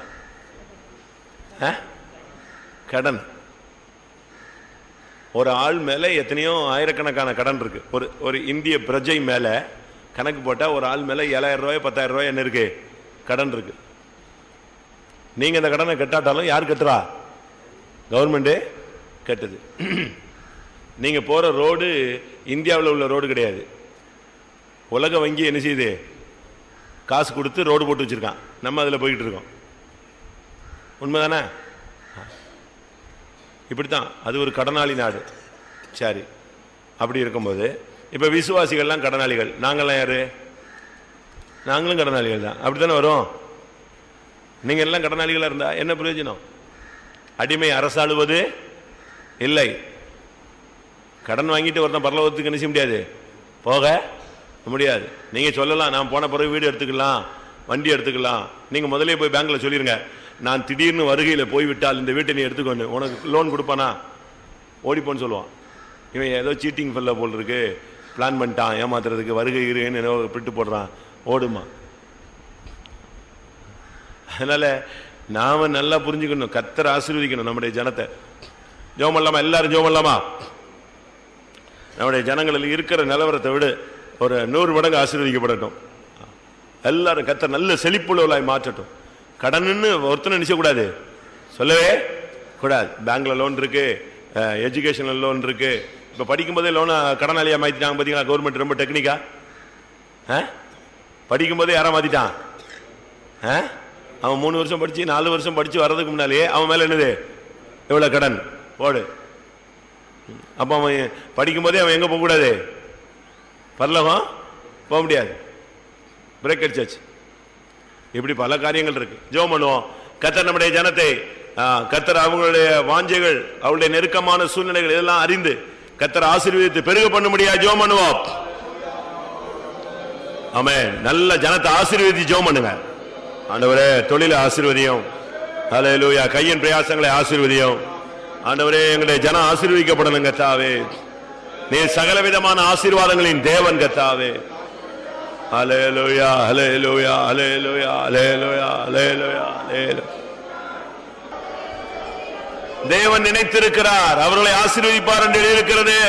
கடன். ஒரு ஆள் மேல எத்தனையோ ஆயிரக்கணக்கான கடன் இருக்கு. ஒரு இந்திய பிரஜை மேல கணக்கு போட்டா ஒரு ஆள் மேல 7,000 ரூபாய் 10,000 ரூபாய் என்ன இருக்கு, கடன் இருக்கு. நீங்க இந்த கடனை கட்டாட்டாலும் யார் கட்டுறா? கவர்மெண்டே கட்டுது. நீங்க போற ரோடு இந்தியாவில் உள்ள ரோடு கிடையாது. உலக வங்கி என்ன செய்யுது, காசு கொடுத்து ரோடு போட்டு வச்சிருக்கான். நம்ம அதில் போய்கிட்டு இருக்கோம். உண்மைதானே? இப்படித்தான். அது ஒரு கடனாளி நாடு. சரி, அப்படி இருக்கும்போது இப்போ விசுவாசிகள்லாம் கடனாளிகள், நாங்கள்லாம் யாரு? நாங்களும் கடனாளிகள் தான். அப்படித்தானே வரும். நீங்கள் எல்லாம் கடனாளிகளாக இருந்தா என்ன பிரயோஜனம்? அடிமை அரசாளுவது இல்லை. கடன் வாங்கிட்டு ஒருத்தன் பரலோகத்துக்கு என்ன செய்ய முடியாது, போக முடியாது. நீங்க சொல்லலாம், நான் போன பிறகு வீடு எடுத்துக்கலாம், வண்டி எடுத்துக்கலாம். நீங்க முதலே போய் பேங்க்ல சொல்லிருங்க, நான் திடீர்னு வருகையில் போய்விட்டால் இந்த வீட்டை நீ எடுத்துக்கொண்டு உனக்கு லோன் கொடுப்பானா? ஓடிப்போன்னு சொல்லுவான். இவன் ஏதோ சீட்டிங் ஃபெல்ல போல் இருக்கு, பிளான் பண்ணிட்டான் ஏமாத்துறதுக்கு, வருகை இருன்னு ஏதோ பிட்டு போடுறான், ஓடுமா. அதனால நாம நல்லா புரிஞ்சுக்கணும், கர்த்தர் ஆசீர்வதிக்கணும் நம்முடைய ஜனத்தை. ஜெபம் பண்ணலாமா? எல்லாரும் ஜெபம் பண்ணலாமா? நம்முடைய ஜனங்களில் இருக்கிற நிலவரத்தை விட ஒரு 100 மடங்கு ஆசீர்வதிக்கப்படட்டும். எல்லாரும் கர்த்தர் நல்ல செழிப்புள்ளவர்களாய் மாற்றட்டும். கடன்னு ஒருத்தனை நினைச்ச கூடாது, சொல்லவே கூடாது. பேங்க்ல லோன் இருக்கு, எஜுகேஷனல் லோன் இருக்கு. இப்ப படிக்கும் போதே லோனை கடனாளியா மாத்திட்டாங்க பாத்தீங்களா? கவர்மெண்ட் ரொம்ப டெக்னிக்கா. படிக்கும் போதே யாரா மாத்திட்டான்? அவன் 3 வருஷம் படிச்சு 4 வருஷம் படிச்சு வர்றதுக்கு முன்னாலேயே அவன் மேல என்னது, எவ்வளவு கடன் போடு. அப்ப அவன் படிக்கும் போதே அவன் எங்க போக கூடாது, பரலோகம் போக முடியாது, பிரேக் அடிச்சாச்சு. இப்படி பல காரியங்கள் இருக்கு. ஜெபம் பண்ணுவோம். கர்த்தர் நம்முடைய ஜனத்தை, கர்த்தர் அவங்களுடைய வாஞ்சைகள், அவருடைய நெருக்கமான சூழ்நிலைகள் இதெல்லாம் அறிந்து கர்த்தர் ஆசீர்வதித்து பெருக பண்ண முடியாது. ஜெபம் பண்ணுவோம். ஆமென். நல்ல ஜனத்தை ஆசீர்வதித்து ஜெபம் பண்ணுங்க. ஆண்டவரே தொழிலை ஆசீர்வதியும், ஹல்லேலூயா. கையின் பிரயாசங்களை ஆசீர்வதியும். ஆண்டவரே எங்களுடைய ஜனம் ஆசீர்வதிக்கப்படணும் கர்த்தாவே. நீ சகல விதமான ஆசீர்வாதங்களின் தேவன் கர்த்தாவே. ஹல்லேலூயா, ஹல்லேலூயா, ஹல்லேலூயா, ஹல்லேலூயா, ஹல்லேலூயா, ஹல்லேலூயா. தேவன் நினைத்திருக்கிறார், அவர்களை ஆசீர்வதிப்பார் என்று எழுதியிருக்கிறது.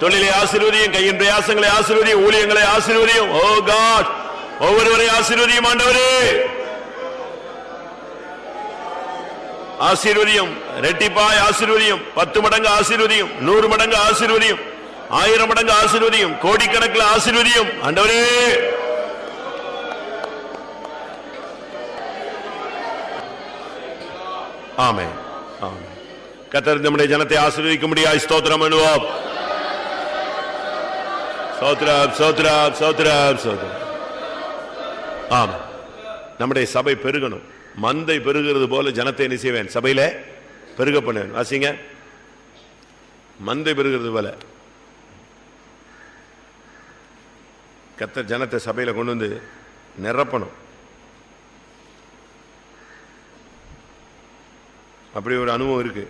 தொழிலை ஆசீர்வதியும், கையின் பிரயாசங்களை ஆசீர்வதியும், ஊழியங்களை ஆசீர்வதியும். ஓ காட், ஒவ்வொருவரை ஆசீர்வதியும் ஆண்டவரே. ஆசீர்வதியும், ரெட்டிப்பாய் ஆசீர்வதியும், 10 மடங்கு ஆசீர்வதியும், 100 மடங்கு ஆசீர்வதியும், 1000 மடங்கு ஆசீர்வதியும், கோடிக்கணக்கில் ஆசீர்வதியும் ஆண்டவரே. ஆமென், ஆமென். கர்த்தர் நம்முடைய ஜனத்தை ஆசீர்வதிக்க முடியாது. ஸ்தோத்திரம் பண்ணுவோம். ஸ்தோத்திரம், ஸ்தோத்திரம், ஸ்தோத்திரம், ஸ்தோத்திரம். ஆம், நம்முடைய சபை பெருகணும். மந்தை பெருகிறது போல ஜனத்தை என்ன செய்வேன், சபையில பெருக பண்ணுவேன். வாசிங்க, மந்தை பெருகிறது போல கர்த்தர் ஜனத்தை சபையில கொண்டு வந்து நிரப்பணும். அப்படி ஒரு அனுபவம் இருக்கு.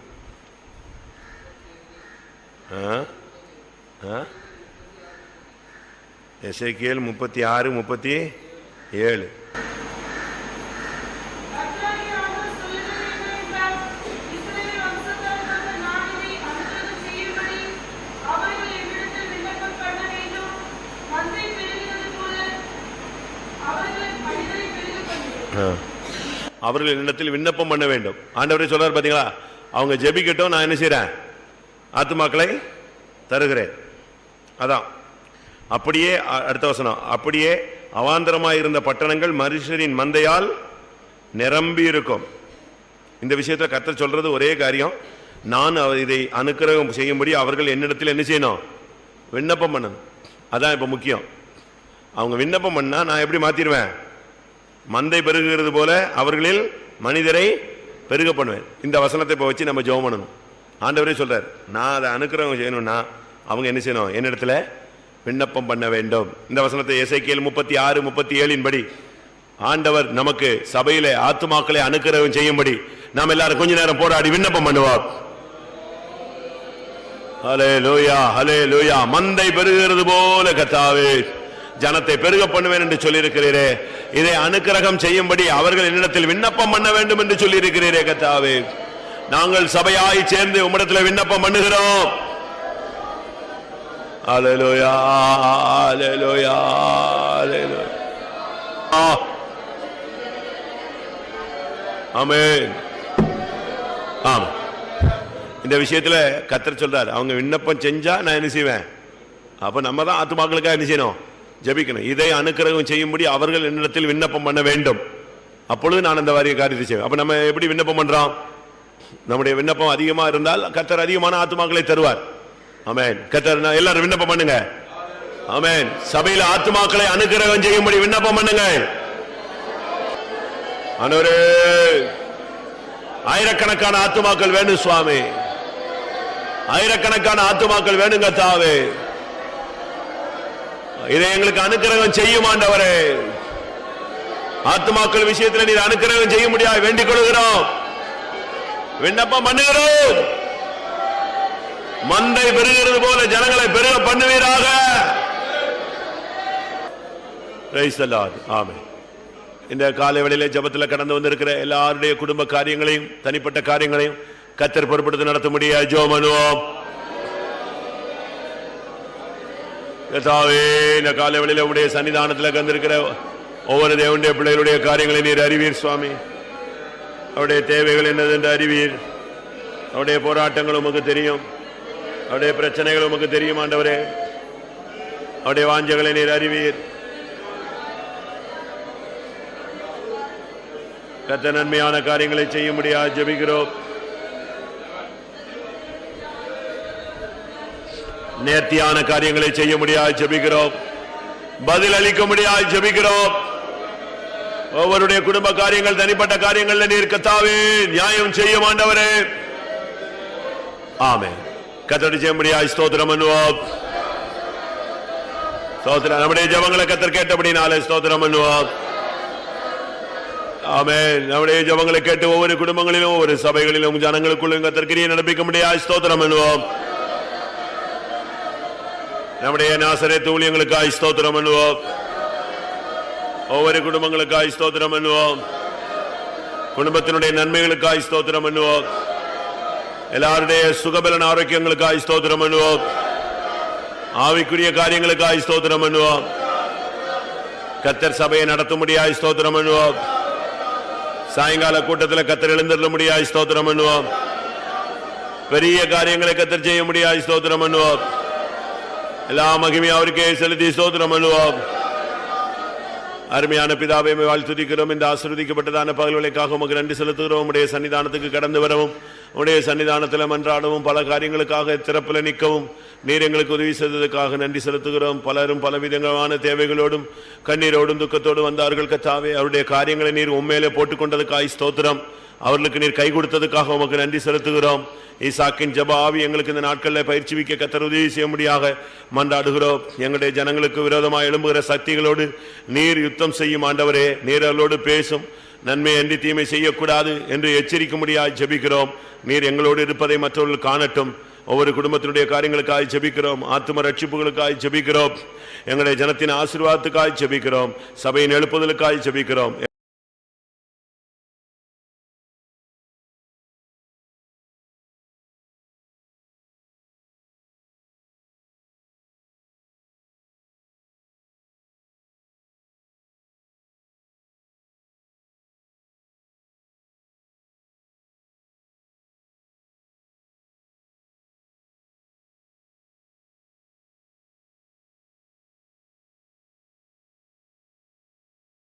எசேக்கியேல் 36:37. அவர்கள் என்னிடத்தில் விண்ணப்பம் பண்ண வேண்டும். ஆண்டவரே சொல்றார் பாத்தீங்களா, அவங்க ஜெபிக்கட்டும், நான் என்ன செய்றேன், ஆத்துமாக்களை தருகிறேன். அதான் அப்படியே அடுத்த வசனம், அப்படியே அவாந்தரமாய் இருந்த பட்டணங்கள் மனுஷரின் மந்தையால் நிரம்பி இருக்கும். இந்த விஷயத்தை கர்த்தர் சொல்றது ஒரே காரியம், நான் இதை அனுக்கிரகம் செய்யும்படி அவர்கள் என்னிடத்தில் என்ன செய்யணும்? விண்ணப்பம் பண்ணணும். அதான் இப்ப முக்கியம். அவங்க விண்ணப்பம் பண்ணா நான் எப்படி மாத்திடுவேன்? மந்தை பெருகுகிறது போல அவர்களில் மனிதரை பெருக பண்ணுவேன். இந்த வசனத்தை இப்ப வச்சு நம்ம ஜெபம் பண்ணணும். ஆண்டவரே சொல்றார், நான் அதை அனுக்கிரகம் செய்யணும்னா அவங்க என்ன செய்யணும்? என்னிடத்துல விண்ணப்பம் பண்ண வேண்டும். இந்த வசனத்தை எசேக்கியேல் 36:37 படி ஆண்டவர் நமக்கு சபையில ஆத்துமாக்களை அனுக்கிரகம் செய்யும்படி நாம் எல்லாரும் கொஞ்ச நேரம் போராடி விண்ணப்பம் பண்ணுவோம். ஹல்லேலூயா, ஹல்லேலூயா. மந்தை பெருகிறது போல கர்த்தாவே ஜனத்தை பெருக பண்ணுவேன் என்று சொல்லியிருக்கிறீரே, இதை அனுக்கிரகம் செய்யும்படி அவர்கள் என்னிடத்தில் விண்ணப்பம் பண்ண வேண்டும் என்று சொல்லியிருக்கிறீரே கர்த்தாவே, நாங்கள் சபையாய் சேர்ந்து உம்மிடத்தில் விண்ணப்பம் பண்ணுகிறோம். ஹல்லேலூயா, ஹல்லேலூயா, ஹல்லேலூயா. ஆமென். ஆமா, இந்த விஷயத்துல கர்த்தர் சொல்றார், அவங்க விண்ணப்பம் செஞ்சா நான் என்ன செய்வேன்? அப்ப நம்ம தான் ஆத்துமாக்களுக்காக என்ன செய்யணும்? ஜெபிக்கணும். இதை அனுக்கிரகம் செய்யும்படி அவர்கள் என்னிடத்தில் விண்ணப்பம் பண்ண வேண்டும், அப்பொழுது நான் அந்த வாரிய காரியத்தை செய்வேன். அப்ப நம்ம எப்படி விண்ணப்பம் பண்றோம்? நம்முடைய விண்ணப்பம் அதிகமா இருந்தால் கர்த்தர் அதிகமான ஆத்துமாக்களை தருவார். ஆமென். கர்த்தர் எல்லாரும் விண்ணப்பம் பண்ணுங்க. ஆமென். சபையில ஆத்துமாக்களை அனுக்கிரகம் செய்யும்படி விண்ணப்பம் பண்ணுங்க. ஆண்டவரே, ஆயிரக்கணக்கான ஆத்துமாக்கள் வேணும் சுவாமி, ஆயிரக்கணக்கான ஆத்துமாக்கள் வேணுங்க தாவே, இதை எங்களுக்கு அனுக்கிரகம் செய்யும் ஆண்டவரே. ஆத்துமாக்கள் விஷயத்தில் நீர் அனுக்கிரகம் செய்ய முடியாது வேண்டிக் கொள்கிறோம், விண்ணப்பம் பண்ணுகிறோம். மந்தை பெருகிறது போல ஜனங்களை பெருக பண்ணுவீராக. Praise the Lord. ஆமென். இந்த காலை வேளையிலே ஜெபத்தில் கடந்து வந்திருக்கிற எல்லாருடைய குடும்ப காரியங்களையும் தனிப்பட்ட காரியங்களையும் கர்த்தர் பொறுப்படுத்தி நடத்த முடியாது ஜெபம் பண்ணுவோம். கர்த்தாவே, இந்த காலை வேளையிலே உம்முடைய சன்னிதானத்தில் வந்திருக்கிற ஒவ்வொரு தேவனுடைய பிள்ளைகளுடைய காரியங்களை நீர் அறிவீர் சுவாமி. அவருடைய தேவைகள் என்னது என்று அறிவீர். அவருடைய போராட்டங்கள் உமக்கு தெரியும், அவருடைய பிரச்சனைகள் உமக்கு தெரியும் ஆண்டவரே. அவருடைய வாஞ்சைகளை நீர் அறிவீர். கர்த்தர் நன்மையான காரியங்களை செய்ய முடியாது ஜெபிக்கிறோம். நேர்த்தியான காரியங்களை செய்ய முடியாது ஜெபிக்கிறோம். பதில் அளிக்க முடியாது ஜெபிக்கிறோம். ஒவ்வொருடைய குடும்ப காரியங்கள் தனிப்பட்ட காரியங்கள் நீர் கர்த்தாவே நியாயம் செய்ய ஆண்டவரே. ஆமென். கர்த்தர் செய்ய முடியாது ஸ்தோத்திரம் பண்ணுவோம். ஸ்தோத்திரம். நம்முடைய ஜெபங்களை கர்த்தர் கேட்டபடினாலே ஸ்தோத்திரம் பண்ணுவோம். ஆமென். நம்முடைய ஜெபங்களை கேட்டு ஒவ்வொரு குடும்பங்களிலும் ஒவ்வொரு சபைகளிலும் ஜனங்களுக்குள்ளும் கர்த்தர் கிரியை நடப்பிக்க முடியாது ஸ்தோத்திரம் பண்ணுவோம். நம்முடைய நாசரேத்து ஊழியங்களுக்காய் ஸ்தோத்திரம் பண்ணுவோம். ஒவ்வொரு குடும்பங்களுக்காய் ஸ்தோத்திரம் பண்ணுவோம். குடும்பத்தினுடைய நன்மைகளுக்காய் ஸ்தோத்திரம் பண்ணுவோம். எல்லாருடைய சுகபலன் ஆரோக்கியங்களுக்காய் ஸ்தோத்திரம் பண்ணுவோம். ஆவிக்குரிய காரியங்களுக்காய் ஸ்தோத்திரம் பண்ணுவோம். கர்த்தர் சபையை நடத்த முடியாது ஸ்தோத்திரம் பண்ணுவோம். சாயங்கால கூட்டத்தில் கர்த்தர் எழுந்திருக்க முடியாது ஸ்தோத்திரம் பண்ணுவோம். பெரிய காரியங்களை கர்த்தர் செய்ய முடியாது ஸ்தோத்திரம் பண்ணுவோம். எல்லா மகிமையும் அவருக்கே செலுத்தி ஸ்தோத்திரம் பண்ணுவோம். அருமையான பிதாவை வாழ்த்துதிக்கிறோம். இந்த ஆசீர்வதிக்கப்பட்டதான பகல்களுக்காக உமக்கு நன்றி செலுத்துகிறோம். உடைய சன்னிதானத்துக்கு கடந்து வரவும், உடைய சன்னிதானத்தில் மன்றாடவும், பல காரியங்களுக்காக திறப்பில் நிற்கவும் நீர் எங்களுக்கு உதவி செய்ததற்காக நன்றி செலுத்துகிறோம். பலரும் பலவிதமான தேவைகளோடும் கண்ணீரோடும் துக்கத்தோடும் வந்தார்கள் கர்த்தாவே. அவருடைய காரியங்களை நீர் உண்மையிலே போட்டுக்கொண்டதுக்காய் ஸ்தோத்திரம். அவர்களுக்கு நீர் கை கொடுத்ததுக்காக உமக்கு நன்றி செலுத்துகிறோம். ஈசாக்கின் ஜெப ஆவி எங்களுக்கு இந்த நாட்களில் பயிற்சிவிக்க கர்த்தர் உதவி செய்ய முடியாக மன்றாடுகிறோம். எங்களுடைய ஜனங்களுக்கு விரோதமாக எழும்புகிற சக்திகளோடு நீர் யுத்தம் செய்யும் ஆண்டவரே. நீர் அவர்களோடு பேசும். நன்மை அன்றி தீமை செய்யக்கூடாது என்று எச்சரிக்க முடியாது ஜெபிக்கிறோம். நீர் எங்களோடு இருப்பதை மற்றவர்கள் காணட்டும். ஒவ்வொரு குடும்பத்தினுடைய காரியங்களுக்காக ஜெபிக்கிறோம். ஆத்தும ரட்சிப்புகளுக்காக ஜெபிக்கிறோம். எங்களுடைய ஜனத்தின் ஆசீர்வாதத்துக்காக ஜெபிக்கிறோம். சபையின் எழுப்புதலுக்காக ஜெபிக்கிறோம்.